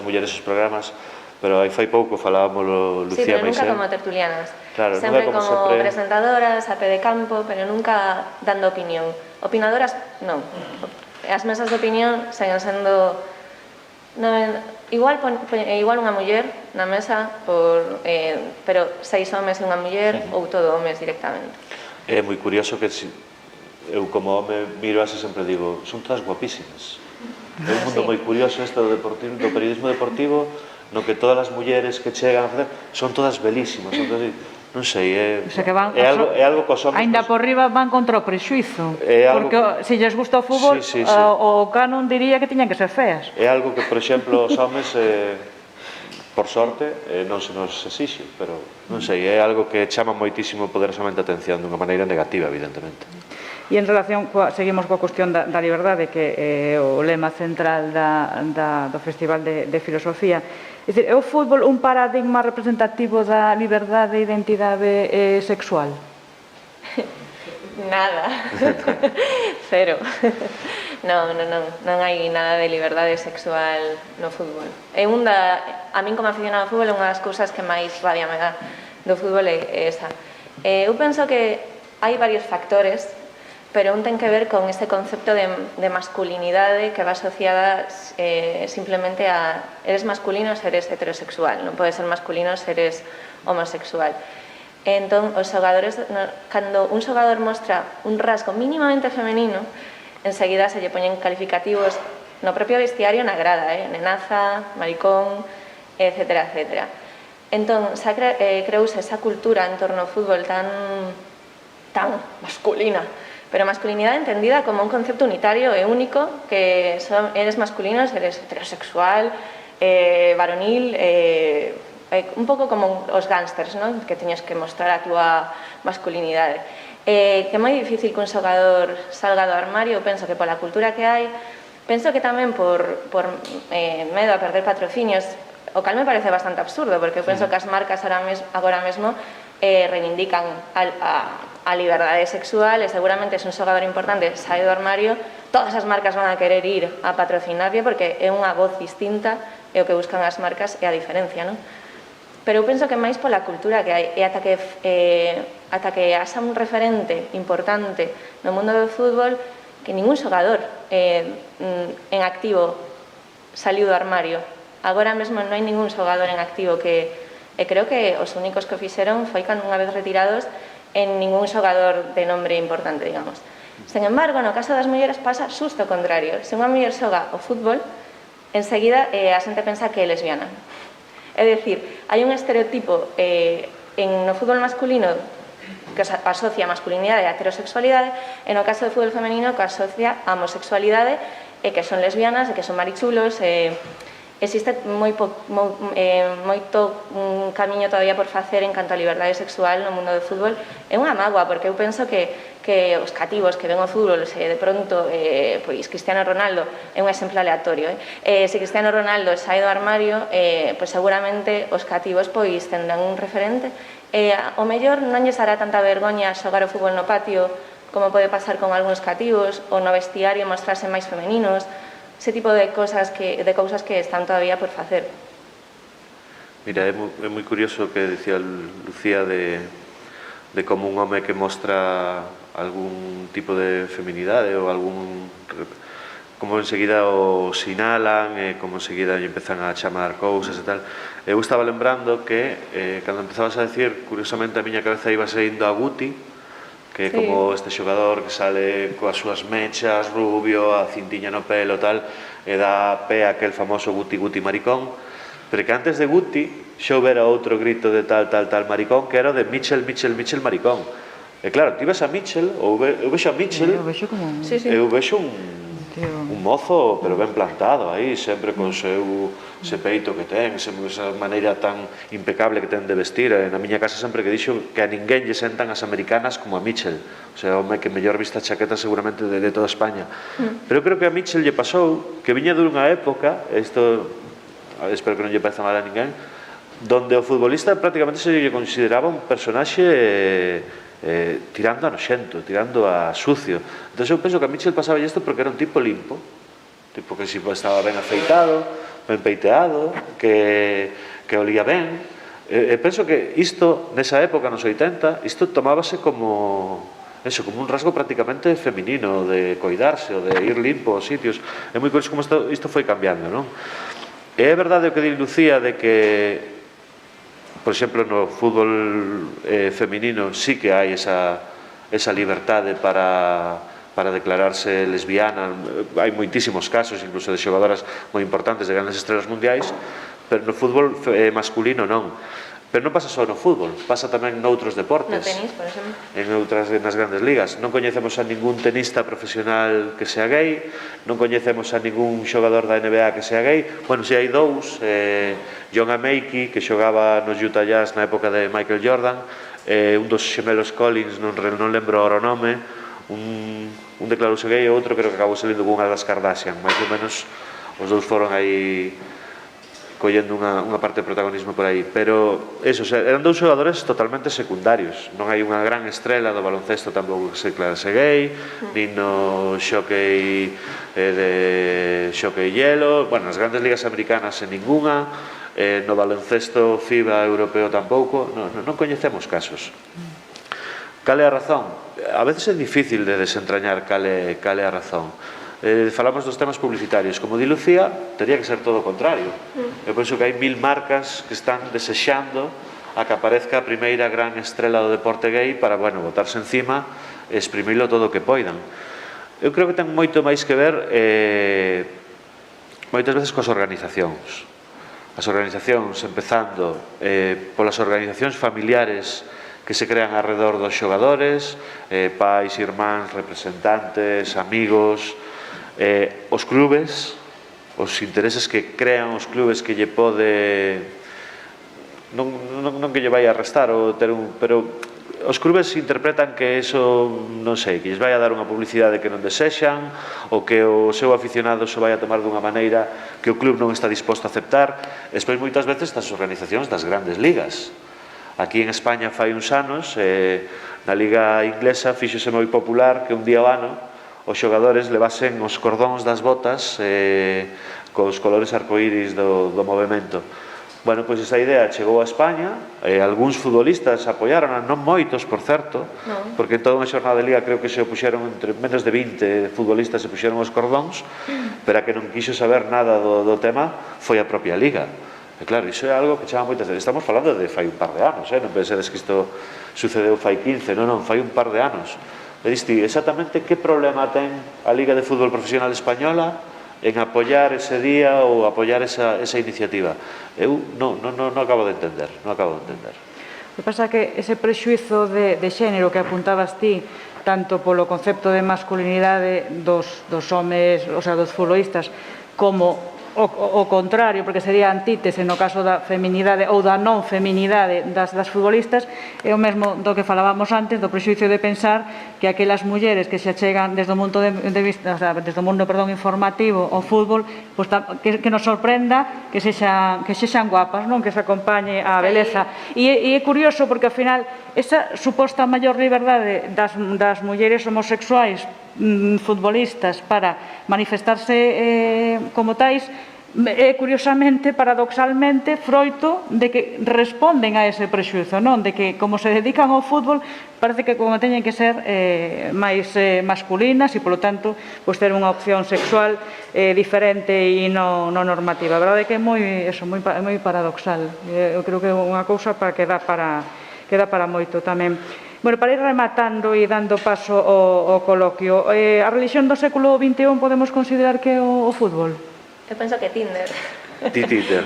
mulleres aos programas, pero aí fai pouco falábamos Lucía Maisel. Sí, pero nunca como tertulianas. Claro, sempre como presentadoras, a pé de campo, pero nunca dando opinión. Opinadoras, non. As mesas de opinión seguen sendo... Igual unha muller na mesa, pero 6 homes e unha muller, ou todo homes directamente. É moi curioso que eu como home miro así sempre digo, son todas guapísimas. É un mundo moi curioso isto do periodismo deportivo, no que todas as mulleres que chegan a facer son todas belísimas, non sei, é algo que os homens... Ainda por riba van contra o prexuizo, porque se lles gusta o fútbol, o canon diría que tiñan que ser feas. É algo que, por exemplo, os homens, por sorte, non se nos exixe, pero non sei, é algo que chama moitísimo poderosamente a atención dunha maneira negativa, evidentemente. E en relación, seguimos coa cuestión da liberdade, que é o lema central do Festival de Filosofía. É dicir, é o fútbol un paradigma representativo da liberdade e identidade sexual? Nada. Cero. Non hai nada de liberdade sexual no fútbol. A min como aficionado ao fútbol é unha das cousas que máis rabia me dá do fútbol é esa. Eu penso que hai varios factores, pero un ten que ver con este concepto de masculinidade que va asociada simplemente a eres masculino se eres heterosexual, non podes ser masculino se eres homosexual. Entón, os xogadores, cando un xogador mostra un rasgo mínimamente femenino, enseguida se lle poñen calificativos no propio vestiario na grada, nenaza, maricón, etcétera, etcétera. Entón, creouse esa cultura en torno ao fútbol tan masculina, pero masculinidade entendida como un concepto unitario e único, que eres masculino, eres heterosexual, varonil, un pouco como os gángsters, non? Que teñes que mostrar a túa masculinidade. Que é moi difícil que un xogador salga do armario, penso que pola cultura que hai, penso que tamén por medo a perder patrocinios, o cal me parece bastante absurdo, porque penso que as marcas agora mesmo reivindican a liberdade sexual e seguramente se un xogador importante sai do armario, todas as marcas van a querer ir a patrocinarlle porque é unha voz distinta e o que buscan as marcas é a diferencia, non? Pero eu penso que máis pola cultura que hai e ata que haxa un referente importante no mundo do fútbol, que ningún xogador en activo saliu do armario. Agora mesmo non hai ningún xogador en activo que creo que os únicos que o fixeron foi cando unha vez retirados en ningún xogador de nombre importante, digamos. Sen embargo, no caso das mulleres pasa xusto o contrario. Se unha muller xoga o fútbol, enseguida a xente pensa que é lesbiana. É dicir, hai un estereotipo no fútbol masculino que asocia a masculinidade e a heterosexualidade, e no caso do fútbol femenino que asocia a homosexualidade e que son lesbianas e que son marichulos. Existe moito camiño todavía por facer en canto a liberdade sexual no mundo do fútbol. É unha mágoa, porque eu penso que os cativos que ven o fútbol, se de pronto pois Cristiano Ronaldo é un exemplo aleatorio, se Cristiano Ronaldo sai do armario, pois seguramente os cativos pois tendrán un referente. O mellor non lles hará tanta vergoña xogar o fútbol no patio como pode pasar con algúns cativos, ou no vestiario mostrarse máis femeninos, ese tipo de cousas que están todavía por facer. Mira, é moi curioso o que dicía Lucía de como un home que mostra algún tipo de feminidade ou algún como enseguida o sinalan, como enseguida empezan a chamar cousas e tal. Eu estaba lembrando que cando empezabas a decir, curiosamente a miña cabeza iba saindo a Guti, que é como este xogador que sale coas súas mechas, rubio, a cintiña no pelo tal, e dá pé a aquel famoso Guti Guti maricón, pero que antes de Guti xa houbera outro grito de tal maricón, que era o de Mitchell maricón. E claro, ti ves a Mitchell, ou eu vexo a Mitchell, eu vexo un mozo, pero ben plantado aí, sempre con ese peito que ten, esa maneira tan impecable que ten de vestir. Na miña casa sempre que dixo que a ninguén lle sentan as americanas como a Mitchell, o sea, o home que mellor vista chaqueta seguramente de toda España. Pero eu creo que a Mitchell lle pasou que viña dunha época, isto espero que non lle pareza mal a ninguén, donde o futbolista prácticamente se lle consideraba un personaxe tirando a noxento, tirando a sucio. Entón eu penso que a Mitchell pasaba isto porque era un tipo limpo, tipo que si estaba ben afeitado, ben peiteado, que olía ben. Penso que isto, nesa época, nos 80, isto tomábase como un rasgo prácticamente feminino, de coidarse ou de ir limpo aos sitios. É moi curioso como isto foi cambiando, non? E é verdade o que di Lucía de que, por exemplo, no fútbol feminino sí que hai esa liberdade para declararse lesbiana. Hai moitísimos casos, incluso de xogadoras moi importantes, de grandes estrelas mundiais, pero no fútbol masculino non. Pero non pasa só no fútbol, pasa tamén noutros deportes. No tenis, por exemplo. Nas grandes ligas. Non coñecemos a ningún tenista profesional que sea gay, non coñecemos a ningún xogador da NBA que sea gay. Bueno, si hai dous, John Amaechi, que xogaba nos Utah Jazz na época de Michael Jordan, un dos xemelos Collins, non lembro agora o nome, un declarouse gay e outro creo que acabou salindo con unha das Kardashian. Mais ou menos os dous foron aí collendo unha parte de protagonismo por aí, pero eso, eran dous xogadores totalmente secundarios. Non hai unha gran estrela do baloncesto tampouco que se declarase gay, nin no xockey de xockey hielo, bueno, nas grandes ligas americanas en ninguna, no baloncesto FIBA europeo tampouco, non coñecemos casos. Cal é a razón? A veces é difícil de desentrañar cal é a razón. Falamos dos temas publicitarios. Como di Lucía, teria que ser todo o contrario. Eu penso que hai 1000 marcas que están desexando a que aparezca a primeira gran estrela do deporte gay para, bueno, botarse encima e exprimilo todo o que poidan. Eu creo que ten moito máis que ver moitas veces coas organizacións. As organizacións, empezando polas organizacións familiares que se crean alrededor dos xogadores, pais, irmáns, representantes, amigos, os clubes, os intereses que crean os clubes que lle pode non que lle vai a restar ou ter pero os clubes interpretan que eso, non sei, que lles vai a dar unha publicidade que non desexan ou que o seu aficionado se vai a tomar dunha maneira que o club non está disposto a aceptar. Despois moitas veces estas organizacións das grandes ligas. Aquí en España fai uns anos, na liga inglesa fíxose moi popular que un día ao ano os xogadores levasen os cordóns das botas cos colores arcoíris do movemento. Bueno, pois esa idea chegou a España, algúns futbolistas apoiaron, non moitos, por certo, porque en toda unha xornada de liga creo que se opuxeron entre menos de 20 futbolistas se puxeron os cordóns, pero a que non quixo saber nada do tema foi a propia liga. E claro, iso é algo que chama moitas veces. Estamos falando de fai un par de anos, non pensedes que isto sucedeu fai 15, non, fai un par de anos. E diste exactamente que problema ten a Liga de Fútbol Profesional Española en apoiar ese día ou apoiar esa iniciativa. Eu non acabo de entender, non acabo de entender. O que pasa é que ese prexuizo de xénero que apuntabas ti, tanto polo concepto de masculinidade dos homes, o sea, dos futbolistas, como o contrario, porque sería antítese no caso da feminidade ou da non feminidade das futbolistas, é o mesmo do que falábamos antes, do prexuicio de pensar que aquelas mulleres que se achegan desde o mundo de vista, o sea, desde o mundo, informativo ao fútbol, pues, que nos sorprenda que sexan guapas, non, que se acompañe a beleza. E é curioso porque ao final esa suposta maior liberdade das mulleres homosexuais futbolistas para manifestarse como tais curiosamente, paradoxalmente, froito de que responden a ese prexuízo, non? De que, como se dedican ao fútbol, parece que como teñen que ser máis masculinas e, polo tanto, pois ter unha opción sexual diferente e non normativa. A verdade é que é moi paradoxal. Eu creo que é unha cousa que dá para moito tamén. Bueno, para ir rematando e dando paso ao coloquio, a religión do século XXI podemos considerar que é o fútbol? Eu penso que Tinder. Tinder.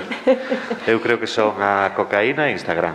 Eu creo que son a cocaína e Instagram.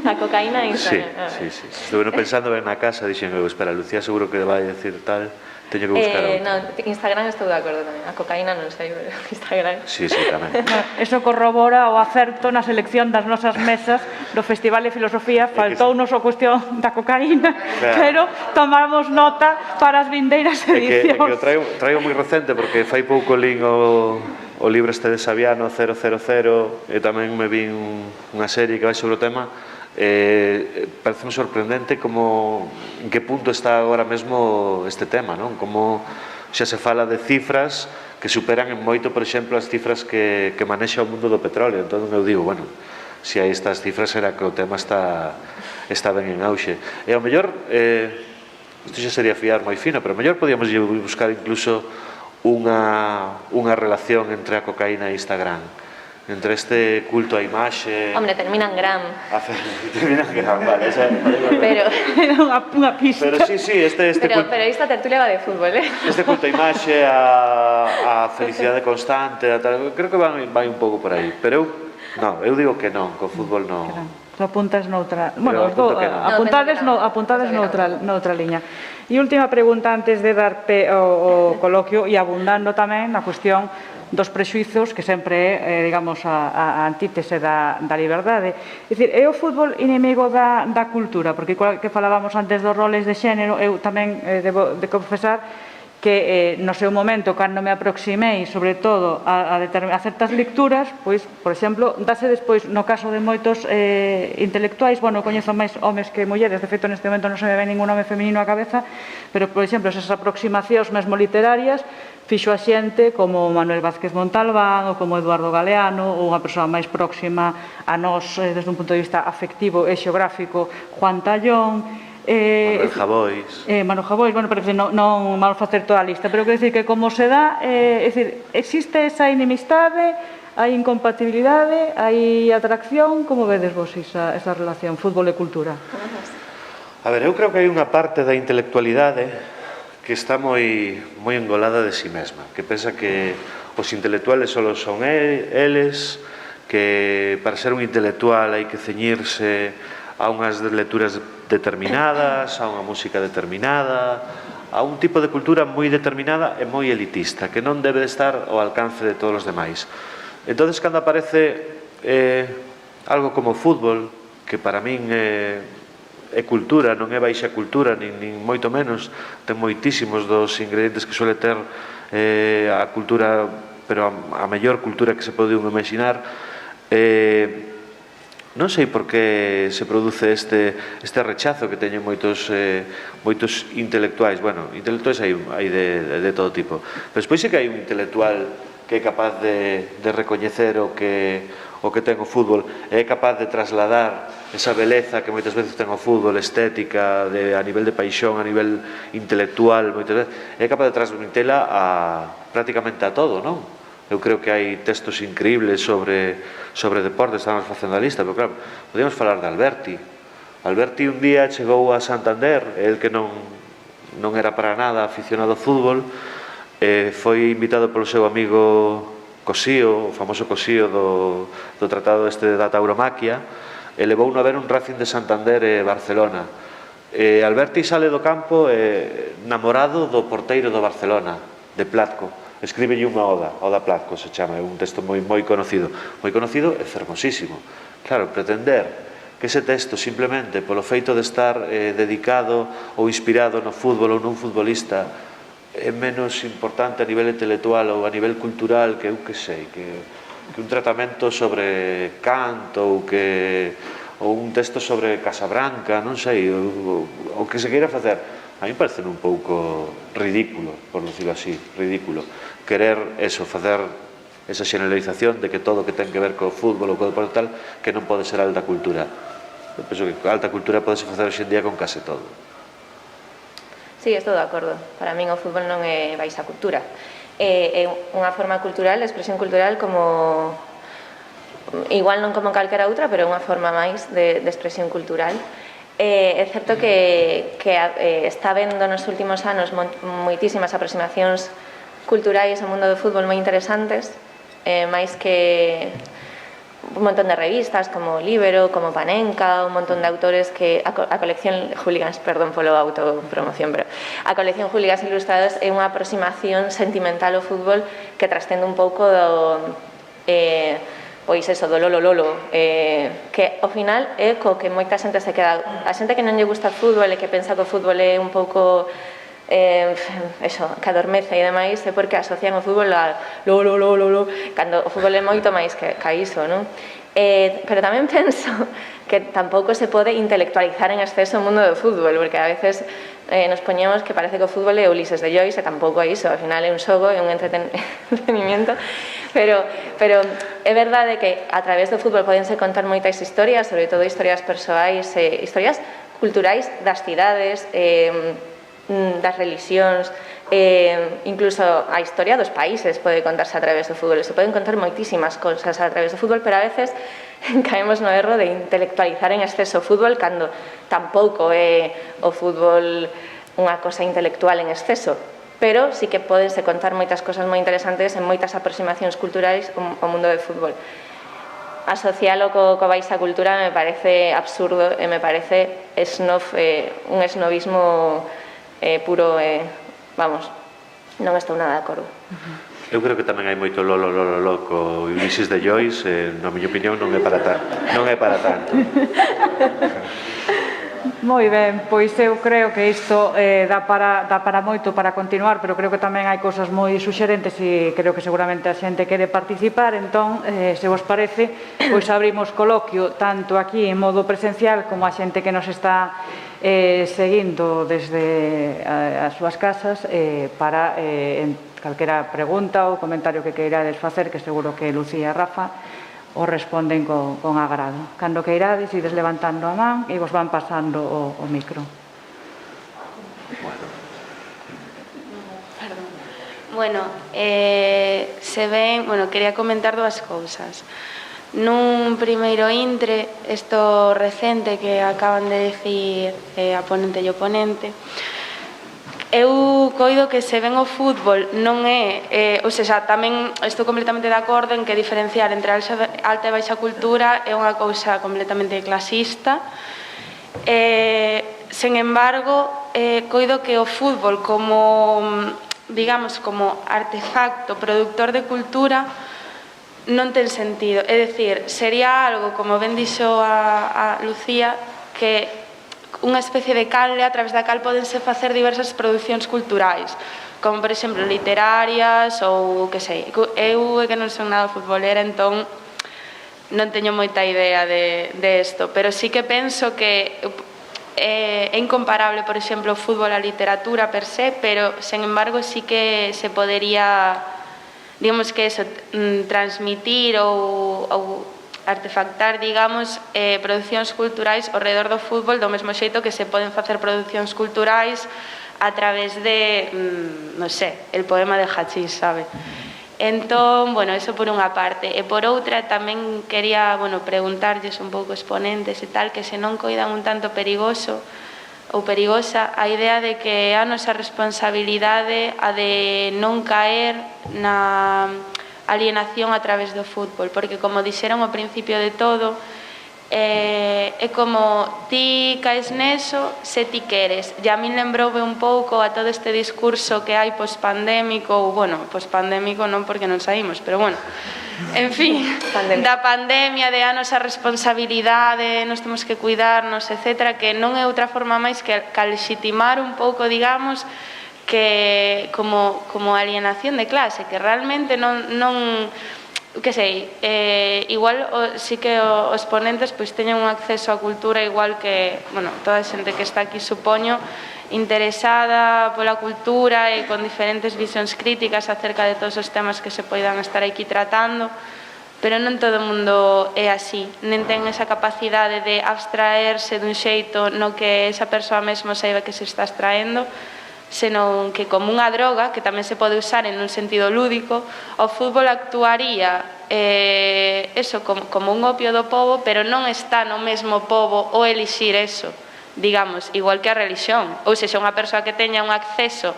A cocaína e Instagram. Sí. Estuve pensando ben na casa, dixen, espera, Lucía seguro que vai decir tal, teño que buscar outra. Non, Instagram estou de acordo tamén. A cocaína non sei, pero Instagram. Sí, tamén. Eso corrobora o acerto na selección das nosas mesas do Festival de Filosofía. Faltounos a cuestión da cocaína, pero tomamos nota para as vindeiras edicións. É que o traigo moi recente, porque fai pouco lín o libro este de Saviano, 000, e tamén me vi unha serie que vai sobre o tema. Parece sorprendente como en que punto está agora mesmo este tema, non? Como xa se fala de cifras que superan en moito, por exemplo, as cifras que manexa o mundo do petróleo. Entón eu digo, bueno, se hai estas cifras era que o tema está ben en auxe. E ao mellor, isto xa sería fiar moi fino, pero ao mellor podíamos buscar incluso unha relación entre a cocaína e Instagram, entre este culto á imaxe... Hombre, terminan gram. Terminan gram, vale. Pero... Unha pista. Pero sí, Pero esta tertulia va de fútbol, Este culto á imaxe, a felicidade constante, creo que vai un pouco por aí. Pero eu digo que non, que o fútbol non... Tu apuntas noutra... Bueno, apuntades noutra liña. E última pregunta antes de dar pé ao coloquio e abundando tamén na cuestión dos prexuizos, que sempre é, digamos, a antítese da liberdade. É dicir, é o fútbol inimigo da cultura? Porque igual que falábamos antes dos roles de xénero, eu tamén debo de confesar que no seu momento, cando me aproximei, sobre todo, a certas lecturas, pois, por exemplo, dase despois, no caso de moitos intelectuais, bueno, coñezo máis homes que mulleres, de feito, neste momento non se me ve ningún home feminino á cabeza, pero, por exemplo, esas aproximacións mesmo literarias, fixo a xente como Manuel Vázquez Montalbán ou como Eduardo Galeano ou unha persoa máis próxima a nós desde un punto de vista afectivo e xeográfico, Juan Tallón, Manuel Javois. Bueno, parece non mal facer toda a lista, pero quero dicir que como se dá, existe esa inimistade, hai incompatibilidade, hai atracción, como vedes vos esa relación fútbol e cultura? A ver, eu creo que hai unha parte da intelectualidade que está moi engolada de si mesma, que pensa que os intelectuales só son eles, que para ser un intelectual hai que ceñirse a unhas lecturas determinadas, a unha música determinada, a un tipo de cultura moi determinada e moi elitista, que non debe de estar ao alcance de todos os demais. Entón, cando aparece algo como o fútbol, que para min é cultura, non é baixa cultura, nin moito menos, ten moitísimos dos ingredientes que suele ter a cultura, pero a mellor cultura que se pode imaginar. Non sei por que se produce este rechazo que teñen moitos intelectuais. Bueno, intelectuais hai de todo tipo. Pero despois sí que hai un intelectual que é capaz de recoñecer o que ten o fútbol, e é capaz de trasladar esa beleza que moitas veces ten o fútbol, estética, a nivel de paixón, a nivel intelectual, moitas veces, é capaz de transmitela prácticamente a todo, non? Eu creo que hai textos increíbles sobre deporte, estamos facendo a lista, pero claro, podíamos falar de Alberti. Alberti un día chegou a Santander, el que non era para nada aficionado ao fútbol, foi invitado polo seu amigo Cosío, o famoso Cosío do tratado este da tauromaquia, e levouno a ver un Racing de Santander e Barcelona. Alberti sale do campo namorado do porteiro do Barcelona, de Platco. Escríbelle unha oda Platco se chama, é un texto moi conocido e fermosísimo. Claro, pretender que ese texto simplemente polo feito de estar dedicado ou inspirado no fútbol ou nun futbolista é menos importante a nivel intelectual ou a nivel cultural que eu que sei, que un tratamento sobre Kant ou un texto sobre Casabranca, non sei, o que se queira facer. A mí parece un pouco ridículo, por decirlo así, ridículo. Querer eso, facer esa xeneralización de que todo o que ten que ver co fútbol ou co deporte tal, que non pode ser alta cultura. Eu penso que a alta cultura pode facer hoxe en día con case todo. Sí, estou de acordo. Para min o fútbol non é baixa cultura. É unha forma cultural, de expresión cultural como... Igual non como calquera outra, pero é unha forma máis de expresión cultural. É certo que está vendo nos últimos anos moitísimas aproximacións culturais ao mundo do fútbol moi interesantes, máis que un montón de revistas como Libero, como Panenka, un montón de autores que a colección Hooligans, perdón polo autopromoción, pero a colección Hooligans Ilustrados é unha aproximación sentimental ao fútbol que trascende un pouco do pois eso, do lolo, que ao final é co que moita xente se queda. A xente que non lle gusta o fútbol e que pensa que o fútbol é un pouco eso, que adormece e demais, é porque asocian o fútbol a lolo, cando o fútbol é moito máis que iso, non? Pero tamén penso que tampouco se pode intelectualizar en exceso o mundo do fútbol, porque a veces nos poñemos que parece que o fútbol é Ulises de Joyce e tampouco é iso, ao final é un xogo, é un entretenimiento, pero é verdade que a través do fútbol podense contar moitas historias, sobre todo historias persoais, historias culturais das cidades, das religións, incluso a historia dos países pode contarse a través do fútbol. Se poden contar moitísimas cosas a través do fútbol, pero a veces caemos no erro de intelectualizar en exceso o fútbol cando tampouco é o fútbol unha cosa intelectual en exceso, pero sí que podense contar moitas cosas moi interesantes en moitas aproximacións culturais ao mundo do fútbol. Asocialo co baixa cultura me parece absurdo e me parece un esnovismo puro, vamos, non estou nada de acordo. Eu creo que tamén hai moito lolo co Ulises de Joyce, na miña opinión non é para tanto. Moi ben, pois eu creo que isto dá para moito para continuar, pero creo que tamén hai cousas moi suxerentes e creo que seguramente a xente quere participar, entón, se vos parece, pois abrimos coloquio tanto aquí en modo presencial como a xente que nos está seguindo desde as súas casas para calquera pregunta ou comentario que queirades facer, que seguro que Lucía e Rafa os responden con agrado. Cando queirades, ides levantando a man e vos van pasando o micro. Bueno, se ven, quería comentar dúas cousas. Nun primeiro intre, isto recente que acaban de dicir a ponente e o ponente, eu coido que se ven o fútbol non é, ou seja, tamén estou completamente de acordo en que diferenciar entre alta e baixa cultura é unha cousa completamente clasista. Sen embargo, coido que o fútbol como, digamos, como artefacto productor de cultura non ten sentido. É dicir, sería algo, como ben dixo a Lucía, que unha especie de canle a través da cal podense facer diversas producións culturais, como, por exemplo, literarias ou, que sei, eu que non son nada futbolera, entón non teño moita idea de isto, pero sí que penso que é incomparable, por exemplo, o fútbol a literatura per se, pero, sen embargo, sí que se podería, digamos que eso, transmitir ou artefactar, digamos, producións culturais ao redor do fútbol, do mesmo xeito que se poden facer producións culturais a través de, non sei, el poema de Hachís, sabe? Entón, eso por unha parte. E por outra, tamén quería, preguntarlles un pouco os ponentes e tal, que se non coidan un tanto perigoso ou perigosa a idea de que a nosa responsabilidade a de non caer na alienación a través do fútbol, porque, como dixeron ao principio de todo, é como ti caes neso se ti queres. E a min lembroume un pouco a todo este discurso que hai pospandémico, ou, pospandémico non porque non saímos, pero, en fin, da pandemia, de a nosa responsabilidade, nos temos que cuidarnos, etc., que non é outra forma máis que lexitimar un pouco, digamos, que como alienación de clase, que realmente non que sei, igual sí que os ponentes pois teñen un acceso á cultura igual que, toda a xente que está aquí, supoño, interesada pola cultura e con diferentes visións críticas acerca de todos os temas que se poidan estar aquí tratando, pero non todo o mundo é así, nen ten esa capacidade de abstraerse dun xeito no que esa persoa mesmo saiba que se está abstraendo, senón que como unha droga, que tamén se pode usar en un sentido lúdico, o fútbol actuaría eso como un opio do pobo, pero non está no mesmo pobo o elixir eso, digamos, igual que a religión, ou sexa, unha persoa que teña un acceso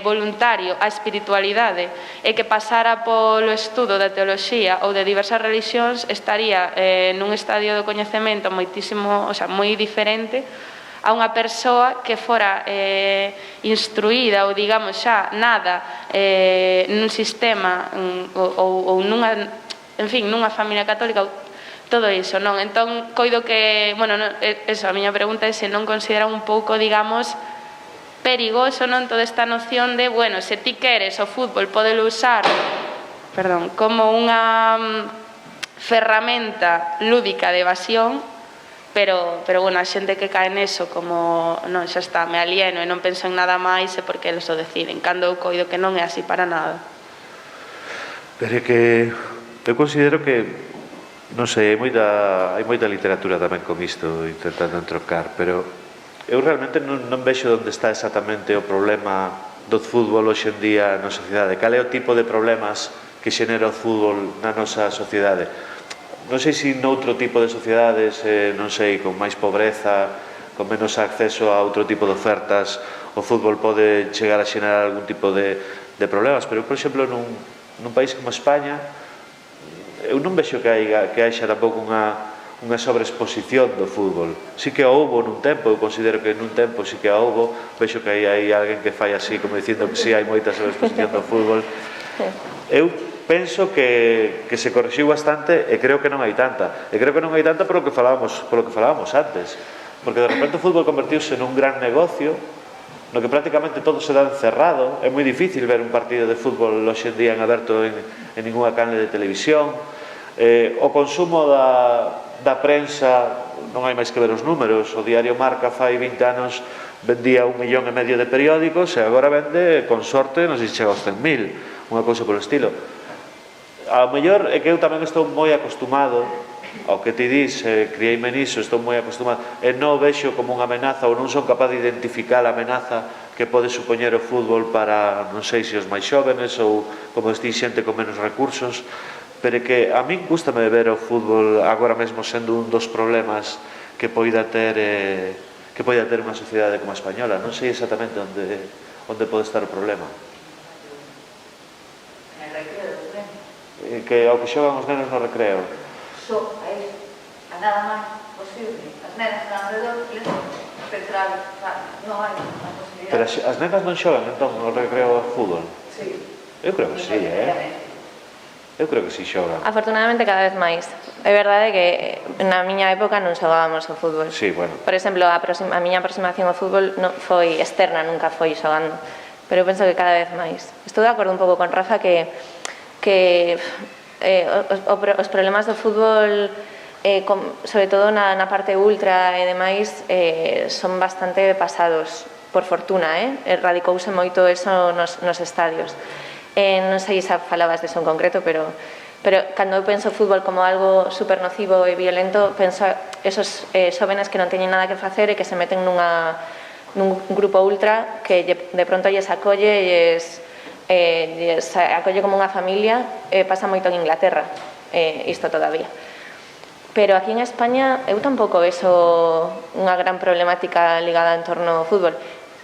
voluntario á espiritualidade e que pasara polo estudo da teoloxía ou de diversas religións, estaría nun estadio do coñecemento moitísimo, o sea, moi diferente a unha persoa que fora instruída ou, digamos, xa nada nun sistema ou nunha, en fin, nunha familia católica, todo iso, non? Entón, coido que, bueno, eso, a miña pregunta é se non consideran un pouco, digamos, perigoso, non, toda esta noción de, bueno, se ti queres o fútbol podelo usar, perdón, como unha ferramenta lúdica de evasión, pero bueno, a xente que cae neso como, non, xa está, me alieno e non penso en nada máis é porque eles o deciden, cando eu coido que non é así para nada. Pero é que eu considero que, non sei, hai moita literatura tamén con isto, intentando entroncar, pero eu realmente non vexo onde está exactamente o problema do fútbol hoxe en día na sociedade. Cal é o tipo de problemas que xenera o fútbol na nosa sociedade? Non sei se noutro tipo de sociedades, non sei, con máis pobreza, con menos acceso a outro tipo de ofertas, o fútbol pode chegar a xenerar algún tipo de problemas, pero, por exemplo, nun país como España, eu non vexo que haixa tampouco unha sobreexposición do fútbol. Sí que a houbo nun tempo, eu considero que nun tempo sí que a houbo, vexo que hai alguén que fai así, como dicindo que sí, hai moita sobreexposición do fútbol. Eu penso que se corrixiu bastante e creo que non hai tanta. E creo que non hai tanta polo que falábamos antes. Porque de repente o fútbol convertiuse nun gran negocio, no que prácticamente todo se dá encerrado. É moi difícil ver un partido de fútbol hoxe en día en aberto en ninguna canle de televisión. O consumo da prensa, non hai máis que ver os números. O diario Marca fai 20 anos vendía 1,5 millón de periódicos e agora vende, con sorte, non sei se chega aos 100.000, unha cousa polo estilo. Ao mellor é que eu tamén estou moi acostumado ao que ti dis, crieime niso, estou moi acostumado e non o vexo como unha amenaza ou non son capaz de identificar a amenaza que pode supoñer o fútbol para, non sei se os máis xóvenes ou, como ti, xente con menos recursos, pero que a min gústame ver o fútbol agora mesmo sendo un dos problemas que poida ter unha sociedade como a española. Non sei exactamente onde pode estar o problema. En el recreo, que ao que xogan os nenos no recreo. A nada máis posible. As nenas están alrededor e espectral, non hai a posibilidade. Pero as nenas non xogan entón no recreo a fútbol? Sí. Eu creo que sí, Eu creo que sí xogan. Afortunadamente cada vez máis. É verdade que na miña época non xogábamos ao fútbol. Sí, bueno. Por exemplo, a miña aproximación ao fútbol non foi externa, nunca foi xogando. Pero eu penso que cada vez máis. Estou de acordo un pouco con Rafa que os problemas do fútbol, sobre todo na parte ultra e demais, son bastante pasados, por fortuna, erradicouse moito eso nos estadios. Non sei se falabas deso en concreto, pero cando eu penso o fútbol como algo super nocivo e violento, penso esos xóvenes que non teñen nada que facer e que se meten nun grupo ultra que de pronto lles acolle como unha familia. Pasa moito en Inglaterra isto todavía, pero aquí en España eu tampouco vexo unha gran problemática ligada en torno ao fútbol.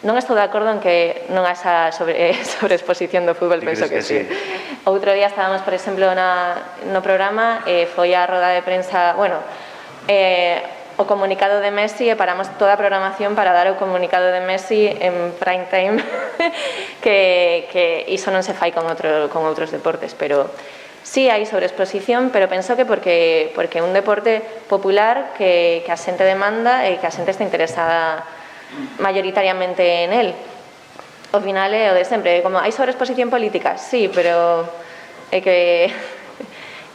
Non estou de acordo en que non hai esa sobreexposición do fútbol, penso que sí. Outro día estábamos, por exemplo, no programa, foi a roda de prensa, o comunicado de Messi, e paramos toda a programación para dar o comunicado de Messi en prime time, que iso non se fai con outros deportes, pero sí hai sobreexposición, pero penso que porque é un deporte popular que a xente demanda e que a xente está interesada mayoritariamente en él. Ao final é o de sempre, como hai sobreexposición política, sí, pero é que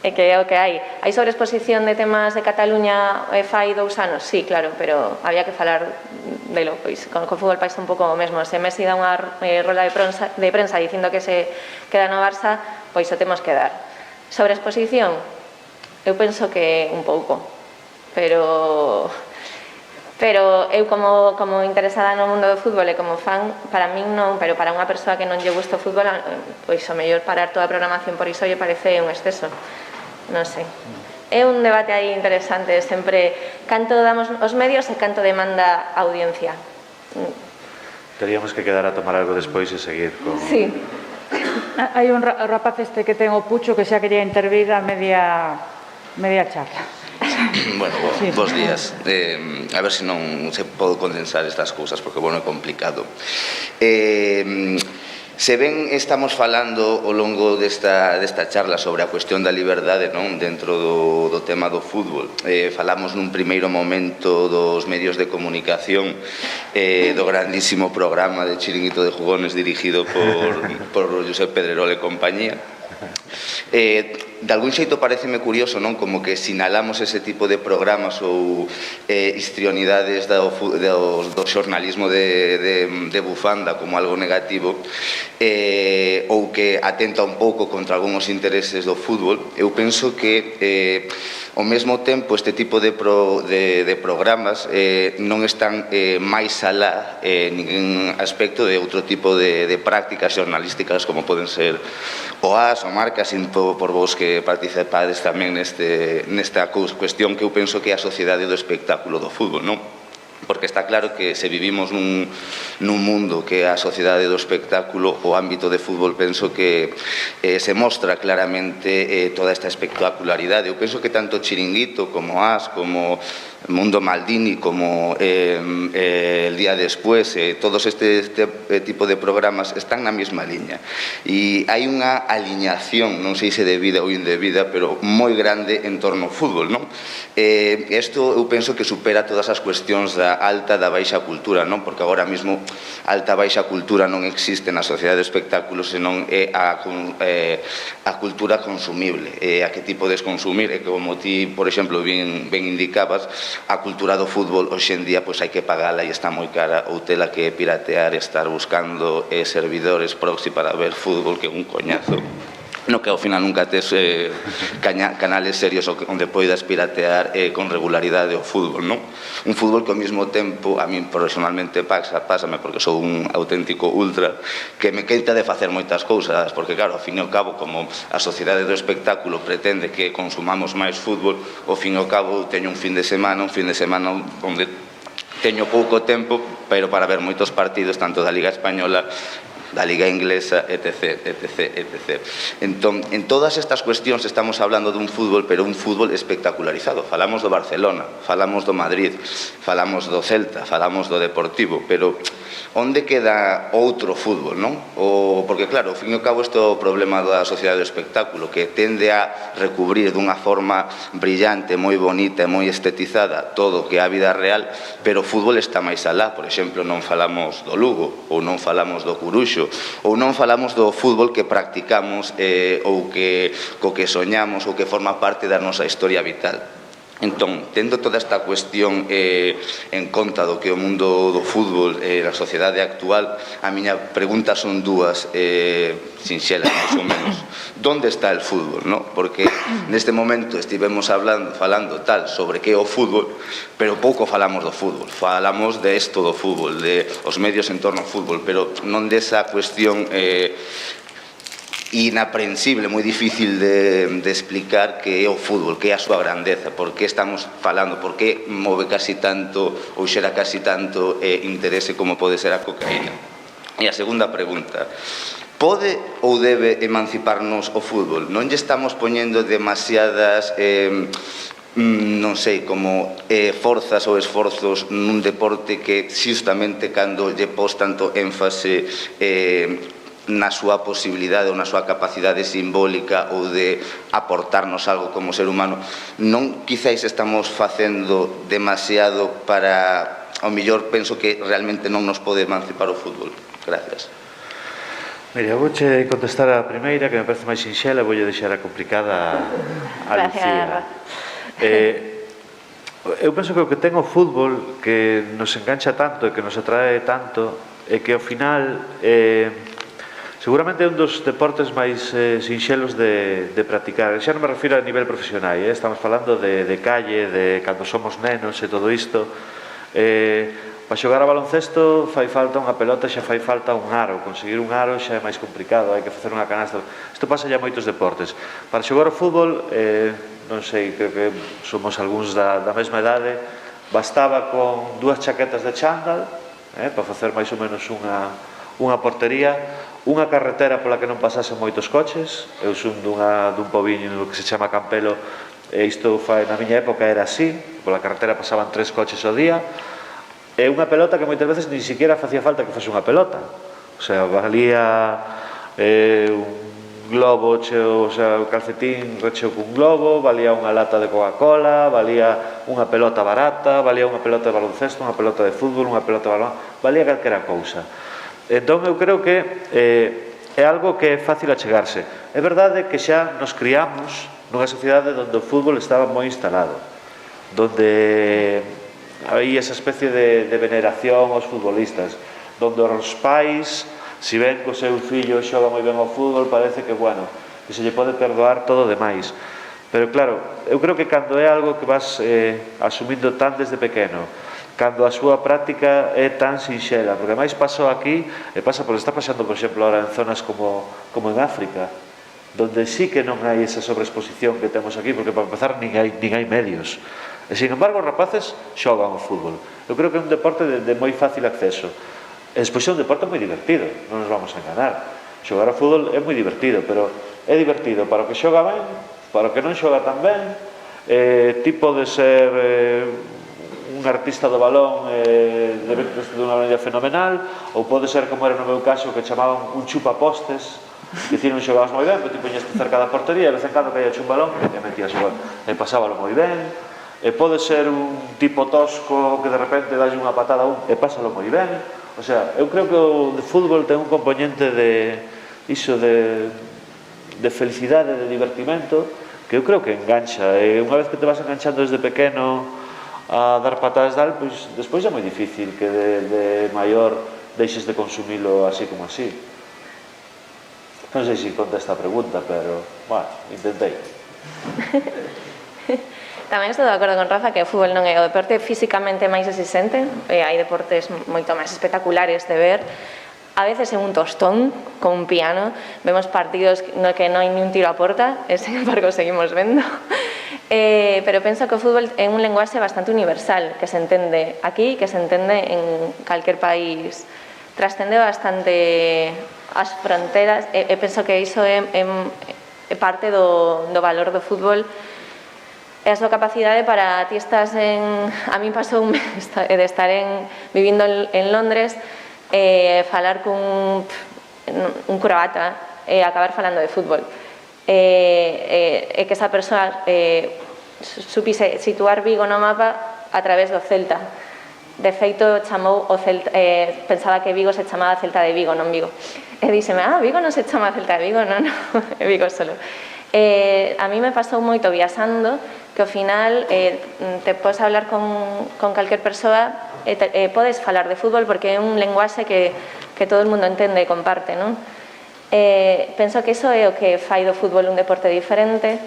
e que é o que hai. Hai sobreexposición de temas de Cataluña fai 2 anos? Sí, claro, pero había que falar delo, pois con fútbol pasa un pouco o mesmo. Se Messi dá unha rola de prensa dicindo que se queda no Barça, pois o temos que dar. Sobreexposición? Eu penso que un pouco, pero eu como interesada no mundo do fútbol e como fan, para min non, pero para unha persoa que non lle gusta o fútbol, pois o mellor parar toda a programación por iso lle parece un exceso. Non sei. É un debate aí interesante, sempre canto damos os medios e canto demanda a audiencia. Teríamos que quedar a tomar algo despois e seguir con... Sí. Hai un rapaz que ten o pucho que xa quería intervir a media charla. Bueno, bons días. A ver se non se pode condensar estas cousas, porque, bueno, é complicado. Se ben estamos falando ao longo desta charla sobre a cuestión da liberdade, non, dentro do tema do fútbol, falamos nun primeiro momento dos medios de comunicación, do grandísimo programa de Chiringuito de Jugones dirigido por Josep Pedrerol e compañía. De algún xeito pareceme curioso, non, como que sinalamos ese tipo de programas ou histrionidades do xornalismo de bufanda como algo negativo, ou que atenta un pouco contra algúns intereses do fútbol. Eu penso que ao mesmo tempo este tipo de programas non están máis alá en ningún aspecto de outro tipo de prácticas xornalísticas como poden ser o AS, o Marca, sinto por vos que participades tamén nesta cuestión que eu penso que é a sociedade do espectáculo do fútbol, non? Porque está claro que se vivimos nun mundo que é a sociedade do espectáculo, o ámbito de fútbol penso que se mostra claramente toda esta espectacularidade. Eu penso que tanto Chiringuito como AS, como Mundo Maldini, como El Día Después, todos este tipo de programas están na mesma liña. E hai unha aliñación, non sei se debida ou indebida, pero moi grande en torno ao fútbol, non? Isto eu penso que supera todas as cuestións da alta, da baixa cultura, non? Porque agora mesmo alta, baixa cultura non existe na sociedade do espectáculo, senón é a cultura consumible, a que ti podes consumir, e como ti, por exemplo, ben indicabas, a cultura do fútbol hoxe en día pois hai que pagala e está moi cara, ou tela que piratear e estar buscando servidores proxy para ver fútbol, que é un coñazo, no que ao final nunca tes canales serios onde poidas piratear con regularidade o fútbol, non? Un fútbol que ao mesmo tempo a min personalmente pásame, porque sou un auténtico ultra, que me queita de facer moitas cousas, porque claro, ao fin e ao cabo, como a sociedade do espectáculo pretende que consumamos máis fútbol, ao fin e ao cabo teño un fin de semana onde teño pouco tempo, pero para ver moitos partidos, tanto da Liga Española, da Liga Inglesa, etc. Entón, en todas estas cuestións estamos hablando dun fútbol, pero un fútbol espectacularizado. Falamos do Barcelona, falamos do Madrid, falamos do Celta, falamos do Deportivo, pero onde queda outro fútbol, non? Porque claro, ao fin e ao cabo, isto é o problema da sociedade do espectáculo, que tende a recubrir dunha forma brillante, moi bonita e moi estetizada todo o que é a vida real, pero o fútbol está máis alá. Por exemplo, non falamos do Lugo, ou non falamos do Coruxo, ou non falamos do fútbol que practicamos ou co que soñamos ou que forma parte da nosa historia vital. Entón, tendo toda esta cuestión en conta do que é o mundo do fútbol e a sociedade actual, a miña pregunta son dúas sinxelas, máis ou menos. Donde está el fútbol, non? Porque neste momento estivemos falando tal sobre que é o fútbol, pero pouco falamos do fútbol. Falamos de isto do fútbol, de os medios en torno ao fútbol, pero non desa cuestión inaprensible, moi difícil de explicar que é o fútbol, que é a súa grandeza, por que estamos falando, por que move casi tanto ou xera casi tanto interese como pode ser a cocaína. E a segunda pregunta: pode ou debe emanciparnos o fútbol? Non lle estamos poñendo demasiadas non sei, como forzas ou esforzos nun deporte que xustamente cando lle pos tanto énfase na súa posibilidade ou na súa capacidade simbólica ou de aportarnos algo como ser humano, non quizáis estamos facendo demasiado para, ao mellor penso que realmente non nos pode emancipar o fútbol? Gracias. Mira, vouche contestar a primeira, que me parece máis sinxela, voulle deixar a complicada a Lucía. Eu penso que o que ten o fútbol que nos engancha tanto e que nos atrae tanto é que ao final seguramente é un dos deportes máis sinxelos de practicar. Xa non me refiro a nivel profesional, estamos falando de calle, de cando somos nenos e todo isto. Para xogar a baloncesto fai falta unha pelota, xa fai falta un aro. Conseguir un aro xa é máis complicado, hai que facer unha canasta. Isto pasa xa moitos deportes. Para xogar o fútbol, non sei, creo que somos algúns da mesma idade, bastaba con 2 chaquetas de chándal para facer máis ou menos unha portería, unha carretera pola que non pasasen moitos coches. Eu son dun pobiño que se chama Campelo, e isto na miña época era así, pola carretera pasaban 3 coches ao día, e unha pelota que moitas veces ni siquiera facía falta que fose unha pelota, o sea, valía un globo cheo, o sea, o calcetín recheo cun globo, valía unha lata de Coca-Cola, valía unha pelota barata, valía unha pelota de baloncesto, unha pelota de fútbol, unha pelota de balón, valía calquera cousa. Entón eu creo que é algo que é fácil achegarse. É verdade que xa nos criamos nunha sociedade onde o fútbol estaba moi instalado, onde hai esa especie de veneración aos futbolistas, donde os pais, se ven que o seu fillo xoga moi ben ao fútbol, parece que, bueno, que se lle pode perdoar todo o demais. Pero claro, eu creo que cando é algo que vas asumindo tan desde pequeno, cando a súa práctica é tan sinxela, porque máis pasou aquí, e pasa porque está pasando, por exemplo, ahora en zonas como en África, donde sí que non hai esa sobreexposición que temos aquí, porque para empezar nin hai medios. E, sin embargo, os rapaces xogan ao fútbol. Eu creo que é un deporte de moi fácil acceso. E despois é un deporte moi divertido, non nos vamos a enganar. Xogar ao fútbol é moi divertido, pero é divertido para o que xoga ben, para o que non xoga tan ben. Ti pode ser un artista do balón de unha maneira fenomenal, ou pode ser, como era no meu caso, que chamaban un chupapostes, que ti non xogabas moi ben, pero ti poñeste cerca da portería, e de vez en cando caía un balón e metías o gol, e pasábalo moi ben. Pode ser un tipo tosco que de repente dalle unha patada a un e pásalo moi ben. O sea, eu creo que o fútbol ten un componente de felicidade, de divertimento, que eu creo que engancha. E unha vez que te vas enganchando desde pequeno a dar patadas dal, pois despois é moi difícil que de maior deixes de consumilo así como así. Non sei se contesta a pregunta, pero, bueno, intentei. Tamén estou de acordo con Rafa que o fútbol non é o deporte físicamente máis exixente, hai deportes moito máis espectaculares de ver, a veces é un tostón con un piano, vemos partidos no que non hai ni un tiro a porta, e sen embargo seguimos vendo, pero penso que o fútbol é un lenguaxe bastante universal, que se entende aquí, que se entende en calquer país, trascende bastante as fronteras, e penso que iso é parte do valor do fútbol, é a súa capacidade para ti estás a min pasou de estar vivindo en Londres, falar cun croata e acabar falando de fútbol, e que esa persoa supise situar Vigo no mapa a través do Celta. De feito, chamou o Celta, pensaba que Vigo se chamaba Celta de Vigo, non Vigo, e díxeme, Vigo non se chama Celta de Vigo, non, é Vigo solo. A mí me pasou moito viaxando que ao final te podes hablar con calquer persoa e podes falar de fútbol porque é un lenguaxe que todo o mundo entende e comparte, non? Penso que iso é o que fai do fútbol un deporte diferente.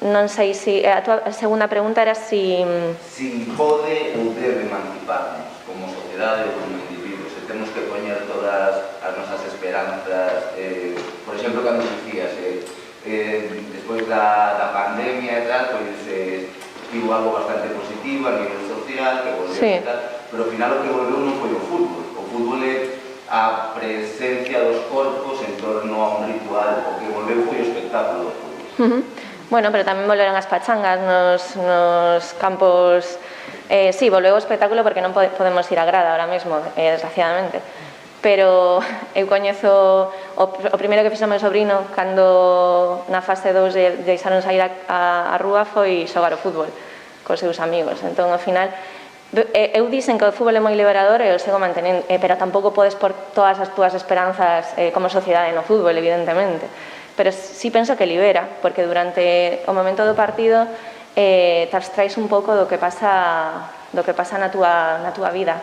Non sei se a tua segunda pregunta era si pode ou debe emanciparnos como sociedade ou como individuos, se temos que poñer todas as nosas esperanzas, por exemplo, cando dicías despois da pandemia e tal, pois tivo algo bastante positivo a nivel social, que volveu e tal, pero ao final o que volveu non foi o fútbol. O fútbol é a presencia dos corpos en torno a un ritual, o que volveu foi o espectáculo do fútbol. Bueno, pero tamén volveron as pachangas nos campos. Sí, volveu o espectáculo porque non podemos ir á grada ahora mesmo, desgraciadamente. Pero eu coñezo o primeiro que fixo o meu sobrino cando na fase 2 deixaron sair á rúa foi xogar o fútbol cos seus amigos. Entón, ao final, Eu dicen que o fútbol é moi liberador e o sigo mantenendo, pero tampouco podes por todas as túas esperanzas como sociedade no fútbol, evidentemente. Pero sí penso que libera, porque durante o momento do partido te abstraes un pouco do que pasa na túa vida.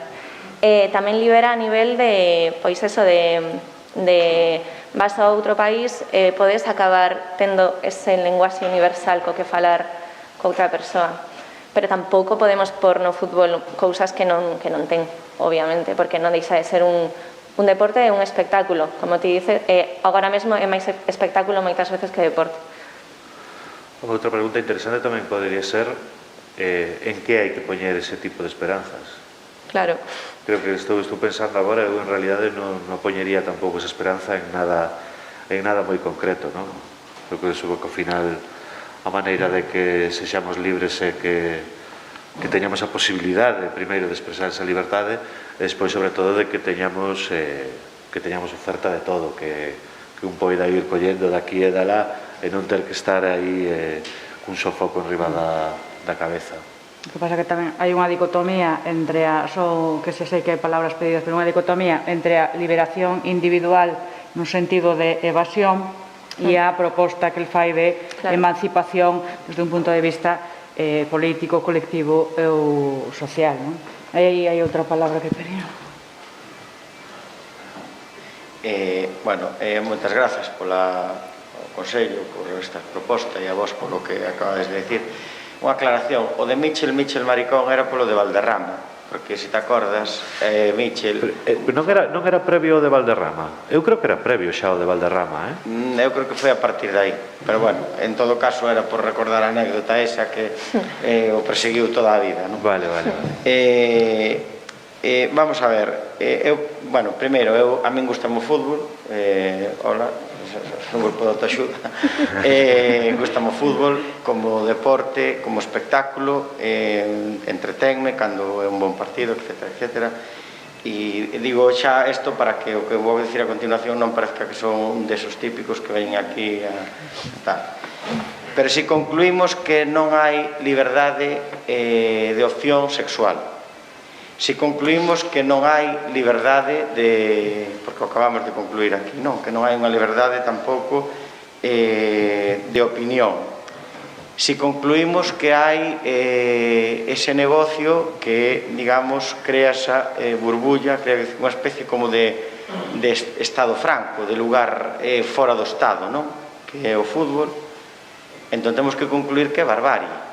Tamén libera a nivel de, pois eso, de vas a outro país, podes acabar tendo ese lenguaxe universal co que falar co outra persoa. Pero tampouco podemos pôr no fútbol cousas que non ten, obviamente, porque non deixa de ser un deporte e un espectáculo. Como ti dices, agora mesmo é máis espectáculo moitas veces que deporte. Outra pregunta interesante tamén podría ser en que hai que poñer ese tipo de esperanzas. Claro. Creo que estou pensando agora, eu en realidade non poñería tampouco esa esperanza en nada moi concreto, non? Creo que ao final a maneira de que sexamos libres e que teñamos a posibilidade primeiro de expresar esa liberdade e despois sobre todo de que teñamos oferta de todo, que un poida ir collendo daqui e dalá e non ter que estar aí cun sofoco enriba da cabeza. O que pasa que tamén hai unha dicotomía entre que se sei que hai palabras pedidas, pero unha dicotomía entre a liberación individual nun sentido de evasión e a proposta que el fai de emancipación desde un punto de vista político, colectivo ou social. Aí hai outra palabra que pedía. Moitas grazas polo Consello, por esta proposta e a vos polo que acabades de decir. Unha aclaración, o de Michel Maricón era polo de Valderrama, porque se te acordas, Michel... Non era previo o de Valderrama? Eu creo que era previo xa o de Valderrama, Eu creo que foi a partir de aí, pero bueno, en todo caso era por recordar a anécdota esa que o perseguiu toda a vida, non? Vale. Vamos a ver, primeiro, a min gustame o fútbol, hola, un grupo de autoaxuda, gustame o fútbol como deporte, como espectáculo, entretenme cando é un bon partido, etc. E digo xa isto para que o que vou dicir a continuación non parezca que son desos típicos que veñen aquí a tal. Pero si concluímos que non hai liberdade de opción sexual, si concluímos que non hai liberdade porque acabamos de concluir aquí, non, que non hai unha liberdade tampouco de opinión, si concluímos que hai ese negocio que, digamos, crea esa burbulla, crea unha especie como de estado franco, de lugar fora do estado, non? Que é o fútbol, entón temos que concluir que é barbarie.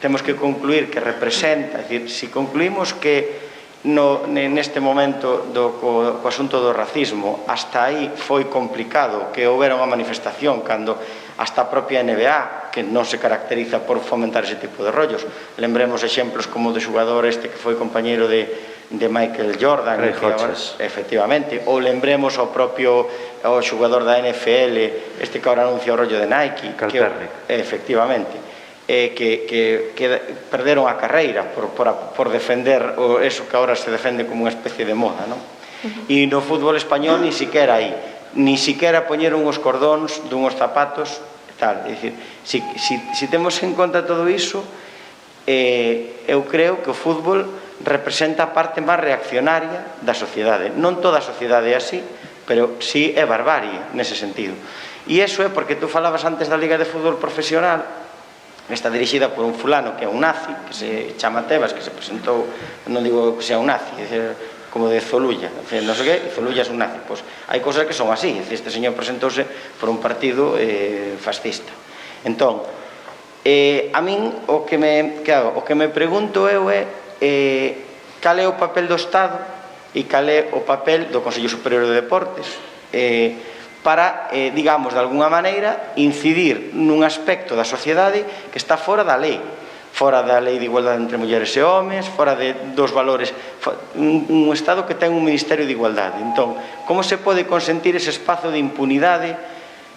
Temos que concluir que representa, é dicir, si concluímos que neste momento co asunto do racismo hasta aí foi complicado, que houbera unha manifestación cando hasta a propia NBA, que non se caracteriza por fomentar ese tipo de rollos, lembremos exemplos como o de xogador que foi compañeiro de Michael Jordan, efectivamente, ou lembremos ao propio xogador da NFL, que agora anuncia o rollo de Nike, efectivamente, que perderon a carreira por defender eso que agora se defende como unha especie de moda, non? E no fútbol español ni siquiera aí, ni siquiera poñeron os cordóns dunhos zapatos e tal. É dicir, si temos en conta todo iso, eu creo que o fútbol representa a parte máis reaccionaria da sociedade. Non toda a sociedade é así, pero sí é barbarie nese sentido. E iso é porque tú falabas antes da Liga de Fútbol Profesional, está dirixida por un fulano que é un nazi, que se chama Tebas, que se presentou, non digo que sea un nazi, como de Zolulla, non sei que, Zolulla é un nazi. Pois hai cousas que son así, este señor presentouse por un partido fascista. Entón, a min o que me pregunto eu é cal é o papel do Estado e cal é o papel do Consello Superior de Deportes para, digamos, de alguna maneira incidir nun aspecto da sociedade que está fora da lei de igualdade entre mulleres e homes, fora dos valores, un Estado que ten un Ministerio de Igualdade. Entón, como se pode consentir ese espazo de impunidade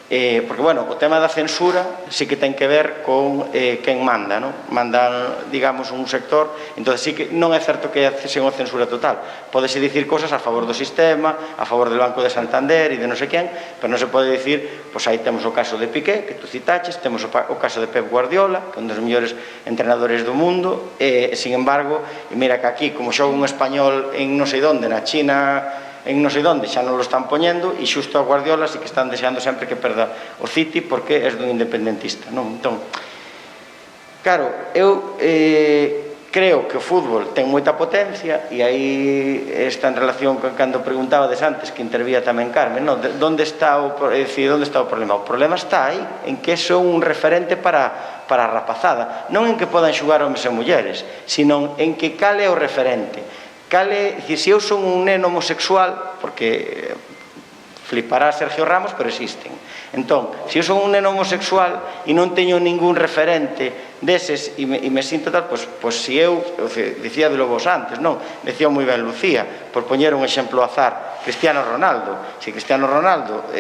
Porque, bueno, o tema da censura sí que ten que ver con quen manda, non? Manda, digamos, un sector, entón sí que non é certo que sea unha censura total. Pódese dicir cosas a favor do sistema, a favor del Banco de Santander e de non sei quen, pero non se pode dicir, pois aí temos o caso de Piqué, que tú citaches, temos o caso de Pep Guardiola, que é un dos mellores entrenadores do mundo, e, sin embargo, mira que aquí, como xoga un español en non sei onde, na China, en non sei onde, xa non lo están poñendo, e xusto a Guardiola sí que están deseando sempre que perda o City porque é dun independentista, non? Entón, claro, eu creo que o fútbol ten moita potencia, e aí está en relación con cando preguntabades antes, que intervía tamén Carmen, non? Onde está o problema? O problema está aí, en que son un referente para a rapazada, non en que podan xugar homes e mulleres, sino en que cale o referente. Se eu son un neno homosexual, porque flipará Sergio Ramos, pero existen. Entón, se eu son un neno homosexual e non teño ningún referente deses e me sinto tal, pois se eu, dicía de vos antes, non? Decía moi ben Lucía, por poñer un exemplo ao azar, Cristiano Ronaldo. Se Cristiano Ronaldo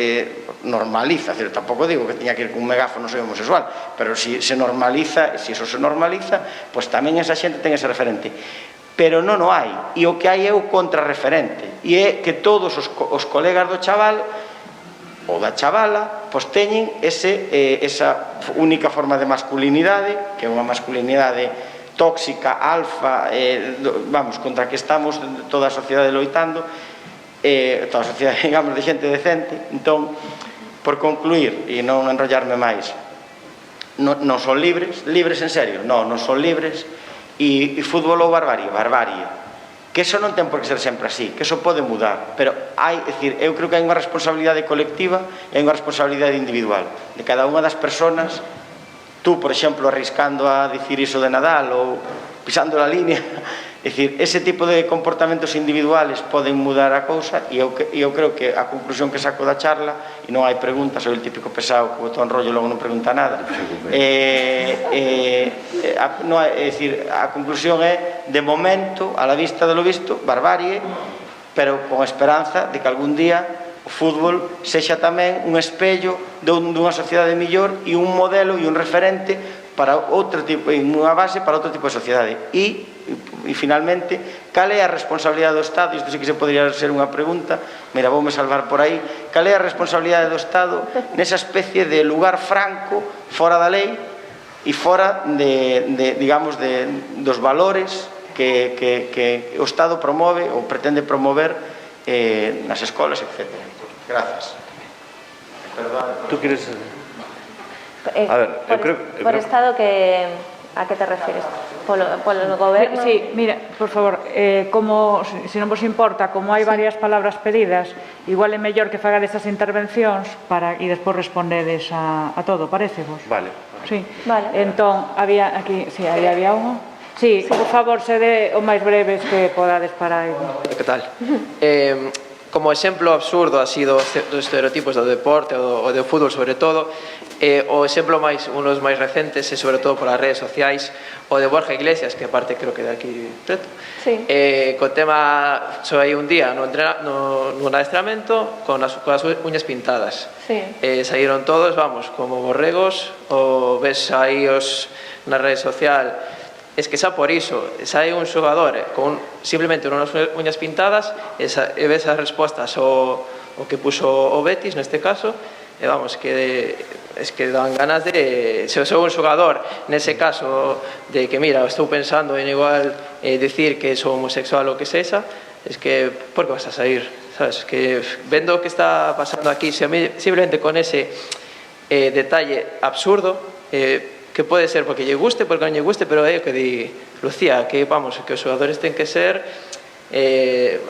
normaliza, tampouco digo que teña que ir con un megáfono, soy homosexual, pero se normaliza, se iso se normaliza, pois tamén esa xente ten ese referente. Pero non o hai, e o que hai é o contrarreferente, e é que todos os colegas do chaval ou da chavala pois teñen esa única forma de masculinidade, que é unha masculinidade tóxica, alfa, vamos, contra a que estamos toda a sociedade loitando, toda a sociedade, digamos, de xente decente. Entón, por concluir e non enrollarme máis, non son libres en serio, non son libres. E fútbol ou barbarie, que eso non ten por que ser sempre así, que eso pode mudar, pero hai, é dicir, eu creo que hai unha responsabilidade colectiva e hai unha responsabilidade individual de cada unha das persoas. Tú, por exemplo, arriscando a dicir iso de Nadal ou pisando a línea, é dicir, ese tipo de comportamentos individuales poden mudar a cousa, e eu creo que a conclusión que saco da charla, e non hai preguntas, soy el típico pesado que botón rollo e logo non pregunta nada, é dicir, a conclusión é, de momento, a la vista de lo visto, barbarie, pero con esperanza de que algún día o fútbol sexa tamén un espello dunha sociedade mellor e un modelo e un referente para outro tipo, unha base para outro tipo de sociedade. E finalmente, cal é a responsabilidade do Estado? Isto sí que se podría ser unha pregunta, mira, voume salvar por aí. Cal é a responsabilidade do Estado nesa especie de lugar franco, fora da lei e fora digamos, dos valores que o Estado promove ou pretende promover nas escolas, etc. Gracias. Perdón. ¿Tú quieres...? A ver, eu creo... Por Estado, a que te refieres? Polo goberno? Sí, mira, por favor, como, se non vos importa, como hai varias palabras pedidas, igual é mellor que fagades estas intervencións e despois respondedes a todo, parece vos? Vale. Sí. Vale. Entón, había aquí, sí, aí había unha. Sí, por favor, sede o máis breves que podades para aí. Que tal? Como exemplo absurdo así dos estereotipos do deporte ou do fútbol sobre todo, o exemplo un dos máis recentes é sobre todo polas redes sociais o de Borja Iglesias, que aparte creo que de aquí preto, co tema só hai un día nun adestramento con as uñas pintadas, saíron todos, vamos, como borregos, ou ves aí na rede social. Es que xa por iso, xa hai un xogador simplemente unhas uñas pintadas e ves as respostas o que puxo o Betis neste caso, e vamos, que dan ganas de, se sou un xogador nese caso, de que mira, estou pensando en igual decir que sou homosexual ou que sexa, es que por que vas a sair, sabes, que vendo o que está pasando aquí, simplemente con ese detalle absurdo, que pode ser porque lle guste, porque non lle guste, pero é o que di Lucía, que vamos, que os xogadores ten que ser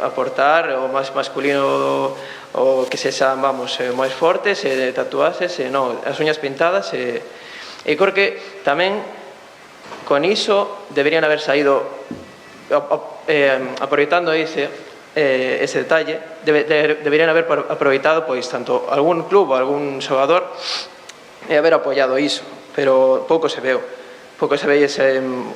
aportar o máis masculino o que sexan, vamos, máis fortes, tatuaxes, non, as uñas pintadas, e creo que tamén con iso deberían haber saído aproveitando ese detalle, deberían haber aproveitado pois tanto algún club ou algún xogador e haber apoiado iso, pero pouco se veu. porque se veis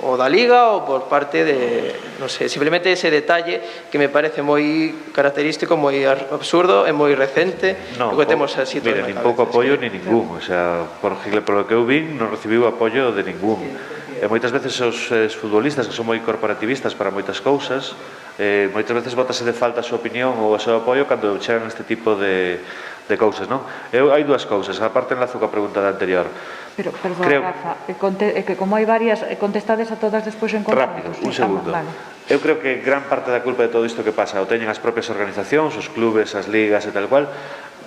o da Liga ou por parte de, non sei, simplemente ese detalle que me parece moi característico, moi absurdo e moi recente, no, que temos así todo mira, na nin cabeza. pouco apoio ni ningún, o sea, por lo que eu vin non recibiu apoio de ningún. E moitas veces os futbolistas que son moi corporativistas para moitas cousas, moitas veces bótase de falta a súa opinión ou o seu apoio cando chegan este tipo de cousas, non? Hai dúas cousas, aparte enlazo coa pregunta da anterior. Pero, perdón, Rafa, que como hai varias, contestades a todas despois en conjunto. Rápido, un segundo. Eu creo que gran parte da culpa de todo isto que pasa o teñen as propias organizacións, os clubes, as ligas e tal cual,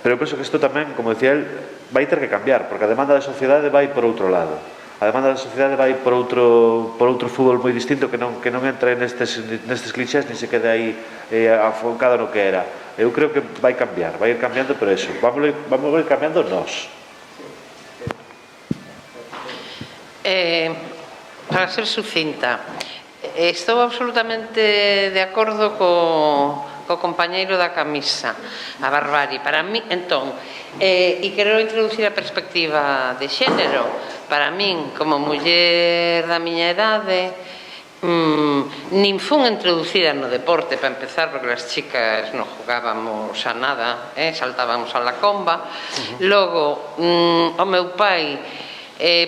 pero eu penso que isto tamén, como decía él, vai ter que cambiar, porque a demanda da sociedade vai por outro lado. A demanda da sociedade vai por outro fútbol moi distinto que non entra nestes clichés ni se queda aí afocado no que era. Eu creo que vai cambiar, vai ir cambiando, pero eso, vamos ir cambiando nós. Para ser sucinta, estou absolutamente de acordo co compañeiro da camisa, a Barbari. Para mí, entón, e quero introducir a perspectiva de xénero. Para min, como muller da miña idade, nin fun introducida no deporte, para empezar, porque as chicas non jugábamos a nada, saltábamos a la comba. Logo, o meu pai,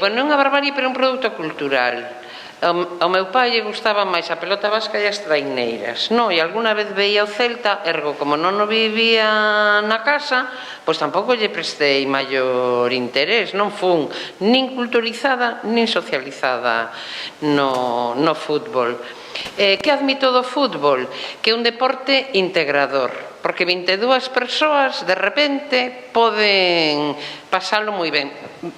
bueno, non a barbarie, pero un produto cultural. Ao meu pai lle gustaba máis a pelota vasca e as traineiras, no? E alguna vez veía o Celta, ergo, como non o vivía na casa, pois tampouco lle prestei maior interés, non fun nin culturizada nin socializada no fútbol. Que admito do fútbol? Que é un deporte integrador, porque 22 persoas de repente poden pasalo moi ben.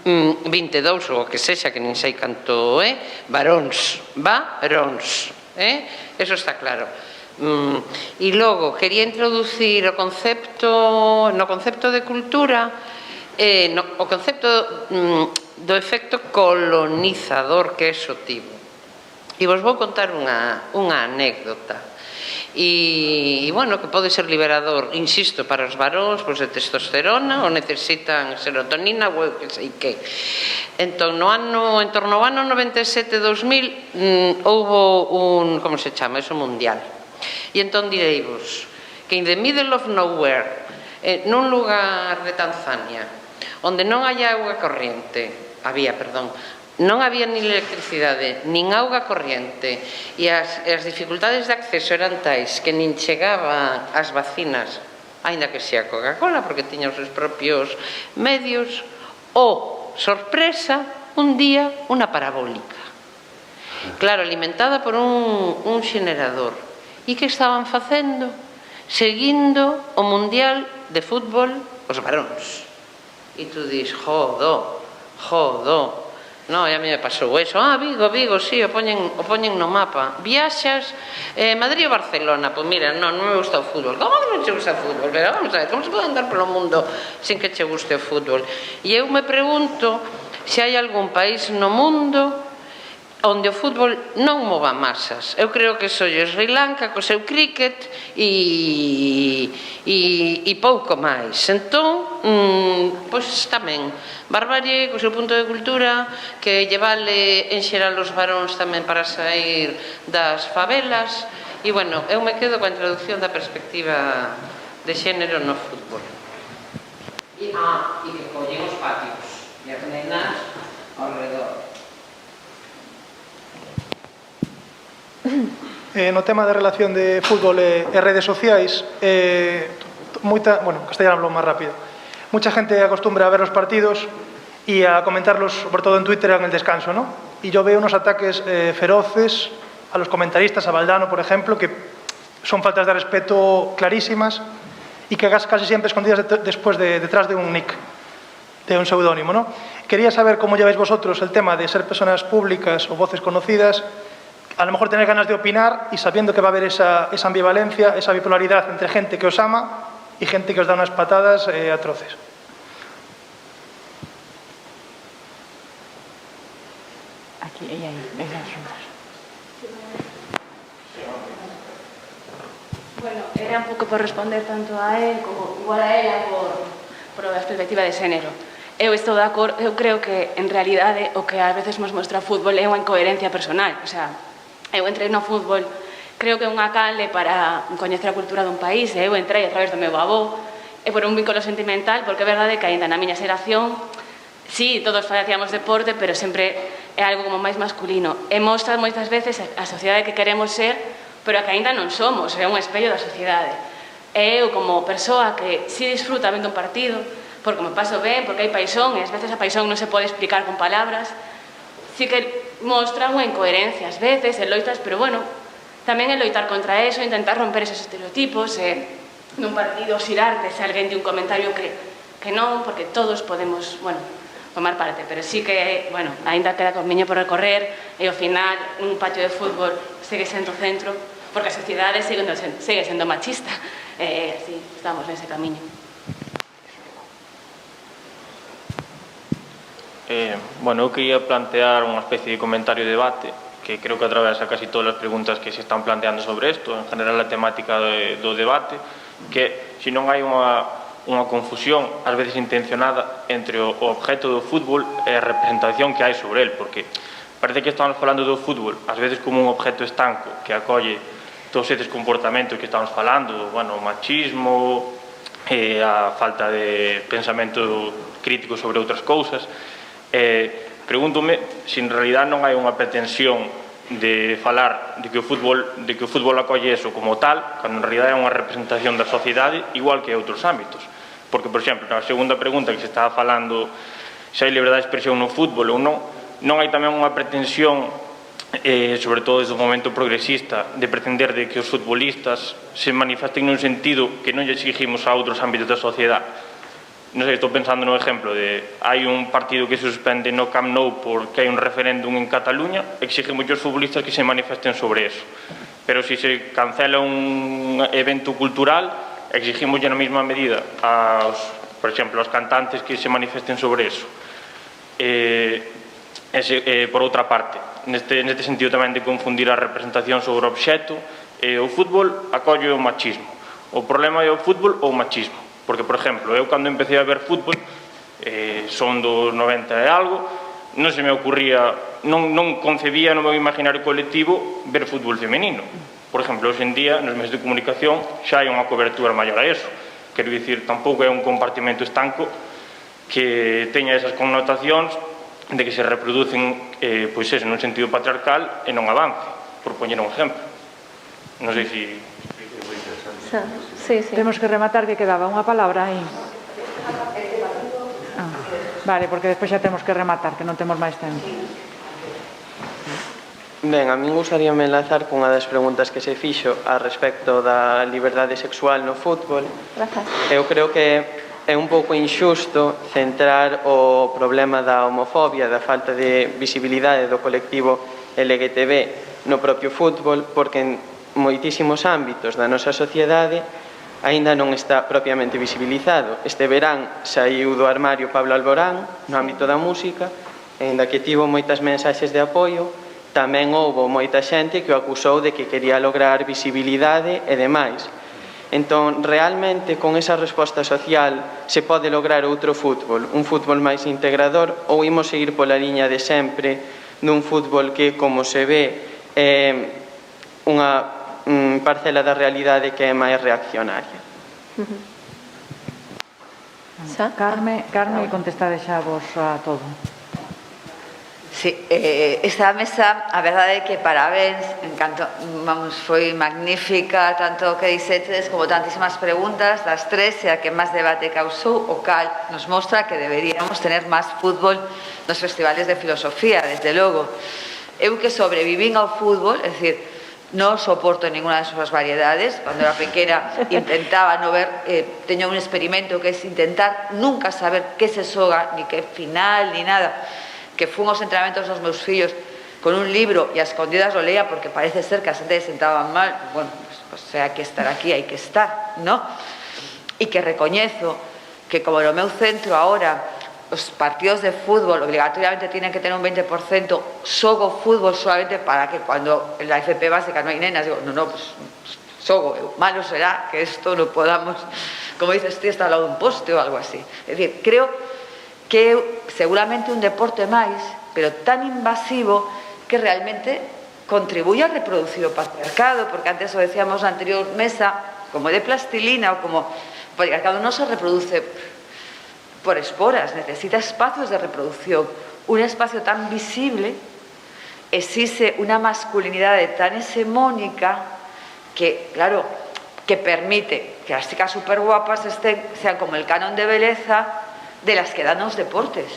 22 ou o que sexa, que nin sei canto é, varóns, eso está claro. E logo, quería introducir no concepto de cultura, o concepto do efecto colonizador que é sotivo. E vos vou contar unha anécdota. E, bueno, que pode ser liberador, insisto, para os varóns, pois de testosterona, ou necesitan serotonina, ou eu que sei que. Entón, en torno ao ano 97-2000, houbo un, como se chama, eso, mundial. E entón direivos que in the middle of nowhere, nun lugar de Tanzania, onde non hai auga corriente, non había nin electricidade, nin auga corriente, e as dificultades de acceso eran tais que nin chegaban as vacinas, aínda que sea Coca-Cola, porque tiña os seus propios medios, sorpresa, un día, unha parabólica. Claro, alimentada por un xenerador. E que estaban facendo? Seguindo o Mundial de Fútbol os varóns. E tú dis, jodo. No, e a mí me pasou eso. Vigo, sí, o poñen no mapa. Viaxas, Madrid ou Barcelona? Pois mira, non me gusta o fútbol. Como que non che gusta o fútbol? Pero vamos a ver, como se pode andar polo mundo sin que che guste o fútbol? E eu me pregunto se hai algún país no mundo onde o fútbol non mova masas. Eu creo que soy o Sri Lanka co seu cricket e pouco máis. Entón, pois tamén, barbarie co seu punto de cultura, que lle vale en xeral os varóns tamén para sair das favelas. E, bueno, eu me quedo coa introducción da perspectiva de xénero no fútbol. E que collen os patios e as nenas ao redor. No tema da relación de fútbol e redes sociais, castellano hablo máis rápido, mucha gente acostumbra a ver os partidos e a comentarlos, sobre todo en Twitter, en el descanso, ¿no? Y yo veo unos ataques feroces a los comentaristas, a Valdano, por ejemplo, que son faltas de respeto clarísimas y que casi siempre escondidas detrás de un nick, de un seudónimo, ¿no? Quería saber cómo lleváis vosotros el tema de ser personas públicas o voces conocidas, a lo mejor tener ganas de opinar y sabiendo que va a haber esa ambivalencia, esa bipolaridad entre gente que os ama y gente que os da unas patadas atroces. Aquí, ahí, esas ondas. Bueno, era un pouco por responder tanto a él como igual a ela por a perspectiva de xénero. eu estou de acordo, eu creo que en realidade o que ás veces nos mostra o fútbol é unha incoherencia personal, o sea, eu entrei no fútbol, creo que é unha canle para coñecer a cultura dun país, e eu entrei a través do meu avó, e por un vínculo sentimental, porque é verdade que aínda na miña xeración, sí, todos facíamos deporte, pero sempre é algo como máis masculino, e mostra moitas veces a sociedade que queremos ser, pero que aínda non somos, é un espello da sociedade. E eu, como persoa que sí disfruta vendo un partido, porque me paso ben, porque hai paixón, e ás veces a paixón non se pode explicar con palabras, sí que mostra unha incoherencia, ás veces, en loitas, pero bueno, tamén é loitar contra eso, intentar romper esos estereotipos, nun partido xirarte se alguén di un comentario que non, porque todos podemos, bueno, tomar parte, pero sí que, bueno, aínda queda camiño por recorrer, e ao final un patio de fútbol segue sendo o centro, porque a sociedade segue sendo machista, e así, estamos nese camiño. Bueno, eu quería plantear unha especie de comentario e debate que creo que atravesa casi todas as preguntas que se están planteando sobre isto, en general a temática do debate, que se non hai unha confusión, ás veces intencionada, entre o objeto do fútbol e a representación que hai sobre el, porque parece que estamos falando do fútbol ás veces como un objeto estanco que acolle todos estes comportamentos que estamos falando, bueno, o machismo, a falta de pensamento crítico sobre outras cousas. Pregúntome se en realidad non hai unha pretensión de falar de que o fútbol acolle eso como tal, cando en realidad é unha representación da sociedade igual que outros ámbitos. Porque, por exemplo, na segunda pregunta que se estaba falando se hai liberdade de expresión no fútbol ou non, non hai tamén unha pretensión, sobre todo desde o momento progresista, de pretender de que os futbolistas se manifesten nun sentido que non lle exigimos a outros ámbitos da sociedade. Non sei, estou pensando no exemplo de hai un partido que se suspende no Camp Nou porque hai un referéndum en Cataluña, exigimos aos futbolistas que se manifesten sobre eso. Pero se se cancela un evento cultural, exigimos na mesma medida por exemplo, aos cantantes que se manifesten sobre eso. Por outra parte, neste sentido tamén de confundir a representación sobre o obxecto, o fútbol acolle o machismo. O problema é o fútbol ou o machismo. Porque, por exemplo, eu cando empecé a ver fútbol, son dos 90 e algo, non se me ocurría, non concebía no meu imaginario colectivo ver fútbol femenino. Por exemplo, hoxe en día, nos medios de comunicación, xa hai unha cobertura maior a eso. Quero dicir, tampouco é un compartimento estanco que teña esas connotacións de que se reproducen, pois eso, nun sentido patriarcal e non avance, por poñer un exemplo. Non sei se... Sí. Temos que rematar, que quedaba unha palabra aí. Vale, porque despois xa temos que rematar, que non temos máis tempo. Ben, a min gustaríame enlazar cunha das preguntas que se fixo a respecto da liberdade sexual no fútbol. Eu creo que é un pouco injusto centrar o problema da homofobia, da falta de visibilidade do colectivo LGTB no propio fútbol, porque en moitísimos ámbitos da nosa sociedade aínda non está propiamente visibilizado. Este verán saiu do armario Pablo Alborán no ámbito da música, aínda que tivo moitas mensaxes de apoio, tamén houbo moita xente que o acusou de que quería lograr visibilidade e demais. Entón, realmente, con esa resposta social se pode lograr outro fútbol, un fútbol máis integrador, ou imos seguir pola liña de sempre dun fútbol que, como se ve, unha parcela da realidade que é máis reaccionaria. Carme, contestade xa vos a todo. Sí, esta mesa, a verdade é que parabéns, foi magnífica, tanto o que dixetes como tantísimas preguntas, das tres, e a que máis debate causou, o cal nos mostra que deberíamos tener máis fútbol nos festivales de filosofía, desde logo. Eu que sobrevivín ao fútbol, é dicir, non soporto ninguna das súas variedades. Cando era pequena intentaba non ver, teño un experimento que é intentar nunca saber que se xoga, ni que final, ni nada, que fun aos entrenamentos dos meus fillos con un libro e a escondidas lo leía porque parece ser que a xente se sentaban mal. Bueno, pues hai que estar aquí, hai que estar, ¿no? E que recoñezo que como no meu centro ahora os partidos de fútbol obligatoriamente tienen que tener un 20%, xogo fútbol solamente para que cuando en la FP básica no hay nenas, digo, no, pues xogo, malo será que esto no podamos, como dices, estar al lado de un poste o algo así. Es decir, creo que é seguramente un deporte máis, pero tan invasivo que realmente contribuye a reproducir o patriarcado, porque antes o decíamos na anterior mesa, como de plastilina ou como o patriarcado non se reproduce por esporas, necesita espacios de reproducción. Un espacio tan visible existe una masculinidade tan hegemónica que, claro, que permite que las chicas súper guapas sean como el canon de belleza de las que dan los deportes,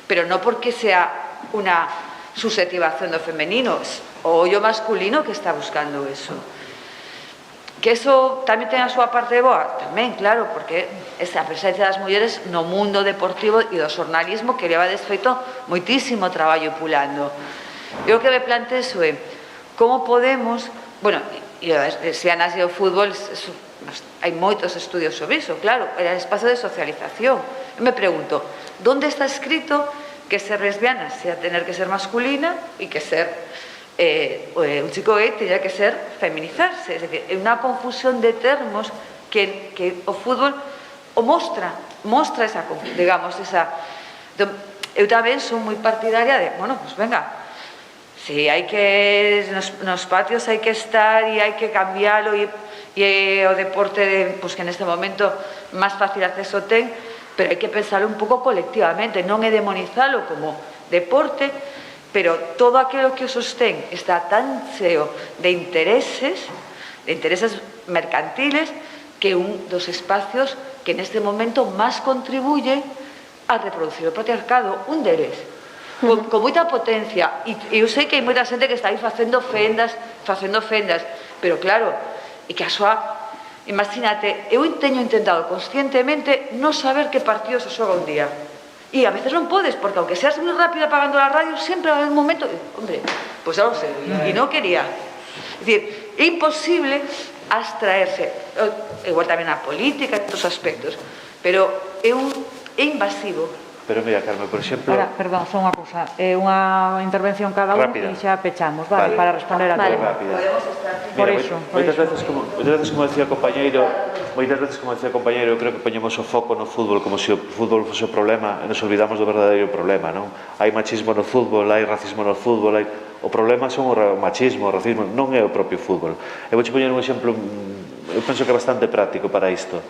pero no porque sea una susceptivación do femenino, o yo masculino que está buscando eso. Que eso tamén ten a súa parte boa, tamén, claro, porque esa presencia das mulleres no mundo deportivo e do xornalismo que leva desfeito moitísimo traballo pulando. Eu que me plantexo é como podemos, bueno, se a nace o fútbol, hai moitos estudios sobre iso, claro, era el espacio de socialización. Eu me pregunto, ¿dónde está escrito que ser lesbiana sea tener que ser masculina y que ser un chico gay tenía que ser feminizarse? Es decir, é unha confusión de termos que o fútbol o mostra esa, digamos, esa... Eu tamén son moi partidaria de, bueno, pues venga, si hai que, nos patios hai que estar e hai que cambiálo e o deporte pues, que neste momento máis fácil acceso ten, pero hai que pensarlo un pouco colectivamente, non é demonizalo como deporte, pero todo aquilo que o sostén está tan cheo de intereses mercantiles, que un dos espacios que neste momento máis contribuye a reproducir o patriarcado, un deles, con moita potencia, e eu sei que hai moita xente que está aí facendo fendas, pero claro, e que a súa, imagínate, eu teño intentado conscientemente non saber que partido se xoga un día. E a veces non podes, porque aunque seas moi rápido apagando a radio, sempre vai haber un momento, hombre, pois xa lo sei, e non quería. É dicir, é imposible abstraerse, igual tamén a política, en outros aspectos, pero é invasivo. Pero mira, Carmen, por exemplo... Ahora, perdón, só unha cousa. Unha intervención cada un e xa pechamos, vale? Para responder a todo. Rápida. Por iso. Moitas veces, como decía o compañeiro, eu creo que poñemos o foco no fútbol como se o fútbol fose o problema e nos olvidamos do verdadeiro problema, non? Hai machismo no fútbol, hai racismo no fútbol, o problema son o machismo, o racismo, non é o propio fútbol. Eu vou poñer un exemplo, eu penso que é bastante práctico para isto.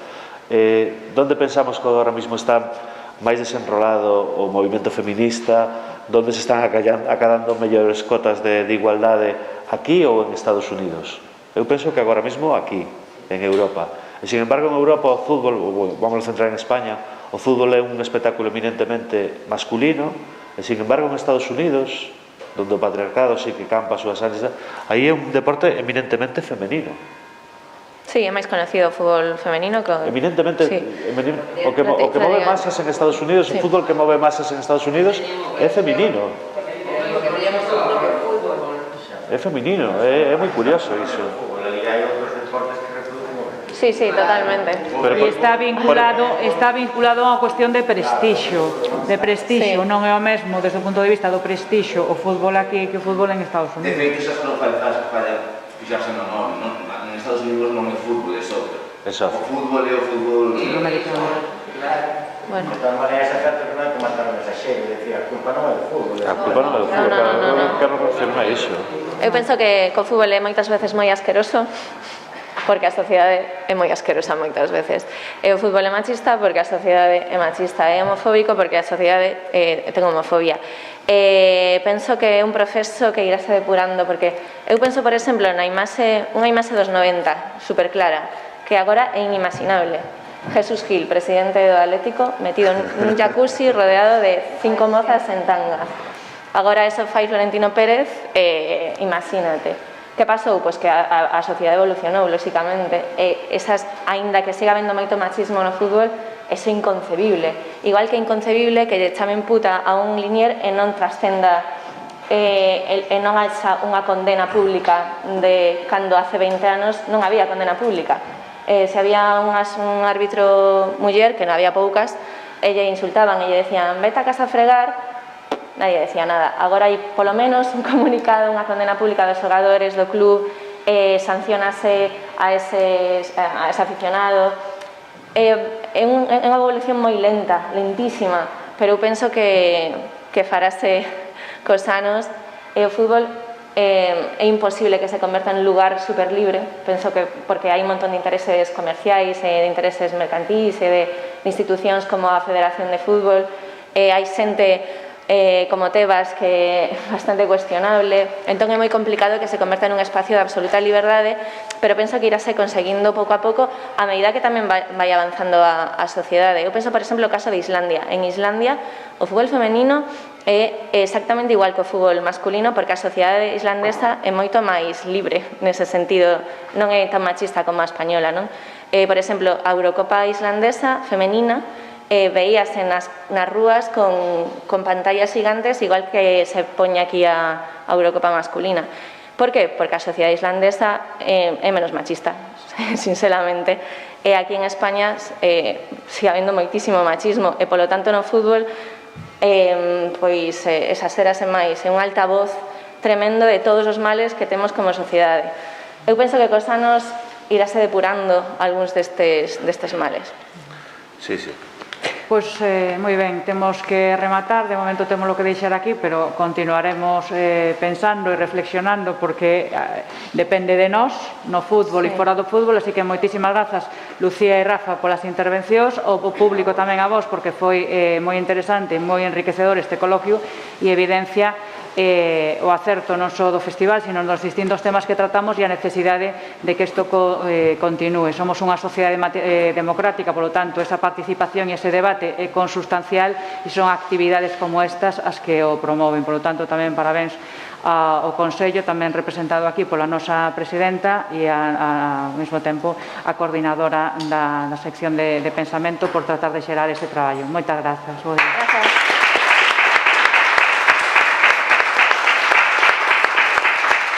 Donde pensamos que agora mismo está máis desenrolado o movimento feminista, donde se están acadando mellores cotas de igualdade, aquí ou en Estados Unidos? Eu penso que agora mesmo aquí, en Europa. E, sin embargo, en Europa o fútbol, vamos a centrar en España, o fútbol é un espectáculo eminentemente masculino, e, sin embargo, en Estados Unidos, donde o patriarcado sí que campa as súas ansias, aí é un deporte eminentemente femenino. Sí, é máis conocido o fútbol femenino que... Eminentemente, sí. O que move masas en Estados Unidos, o fútbol que move masas en Estados Unidos é feminino. É feminino, é moi curioso iso. Sí, totalmente. E está vinculado a unha cuestión de prestixio, non é o mesmo desde o punto de vista do prestixio o fútbol aquí que o fútbol en Estados Unidos. De feito, xa non falla fixarse no nome, non? En Estados Unidos non é fútbol, é soccer. O fútbol é o fútbol americano. Bueno. De todas maneiras, é certo que non hai que matar o mensaxeiro, decía, a culpa non é do fútbol. A culpa non é do fútbol, non. Quero referirme a iso. Eu penso que o fútbol é moitas veces moi asqueroso, porque a sociedade é moi asquerosa moitas veces. E o fútbol é machista porque a sociedade é machista, é homofóbico porque a sociedade ten homofobia. Penso que é un proceso que irase depurando, porque eu penso, por exemplo, unha imaxe dos 90, super clara, que agora é inimaginable. Jesús Gil, presidente do Atlético, metido nun jacuzzi rodeado de 5 mozas en tanga. Agora eso fai Florentino Pérez, imagínate. Que pasou? Pois que a sociedade evolucionou, lóxicamente. Aínda que siga habendo moito machismo no fútbol, eso é inconcebible. Igual que é inconcebible que lle chamen puta a un linier e non trascenda e non haxa unha condena pública de cando hace 20 anos non había condena pública. Se había un árbitro muller, que non había poucas, e lle insultaban e lle decían vete a casa a fregar, nadie decía nada. Agora hai polo menos un comunicado, unha condena pública dos xogadores do club, sancionase a ese aficionado. É unha evolución moi lenta, lentísima, pero eu penso que farase cos anos e o fútbol é imposible que se converta en un lugar super libre, penso que porque hai un montón de intereses comerciais e de intereses mercantís e de institucións como a Federación de Fútbol, hai xente como Tebas que é bastante cuestionable, entón é moi complicado que se converta en un espacio de absoluta liberdade, pero penso que irase conseguindo pouco a pouco a medida que tamén vai avanzando a sociedade. Eu penso, por exemplo, o caso de Islandia. En Islandia o fútbol femenino é exactamente igual que o fútbol masculino porque a sociedade islandesa é moito máis libre nese sentido, non é tan machista como a española, non? Por exemplo, a Eurocopa islandesa femenina veíase nas rúas con pantallas gigantes igual que se poñe aquí a Eurocopa masculina. Por que? Porque a sociedade islandesa é menos machista, sinceramente. E aquí en España sigue habendo moitísimo machismo e, polo tanto, no fútbol pois exasérase máis, é un altavoz tremendo de todos os males que temos como sociedade. Eu penso que cos anos irase depurando algúns destes males. Sí, sí. Pois moi ben, temos que rematar, de momento temos o que deixar aquí, pero continuaremos pensando e reflexionando porque depende de nós, no fútbol e fora do fútbol, así que moitísimas grazas Lucía e Rafa polas intervencións, o público tamén a vos porque foi moi interesante, moi enriquecedor este coloquio e evidencia o acerto non só do festival, sino dos distintos temas que tratamos e a necesidade de que isto continúe. Somos unha sociedade democrática, polo tanto, esa participación e ese debate é consustancial e son actividades como estas as que o promoven. Polo tanto, tamén parabéns ao Consello, tamén representado aquí pola nosa presidenta e ao mesmo tempo a coordinadora da sección de pensamento por tratar de xerar ese traballo. Moitas grazas. Grazas.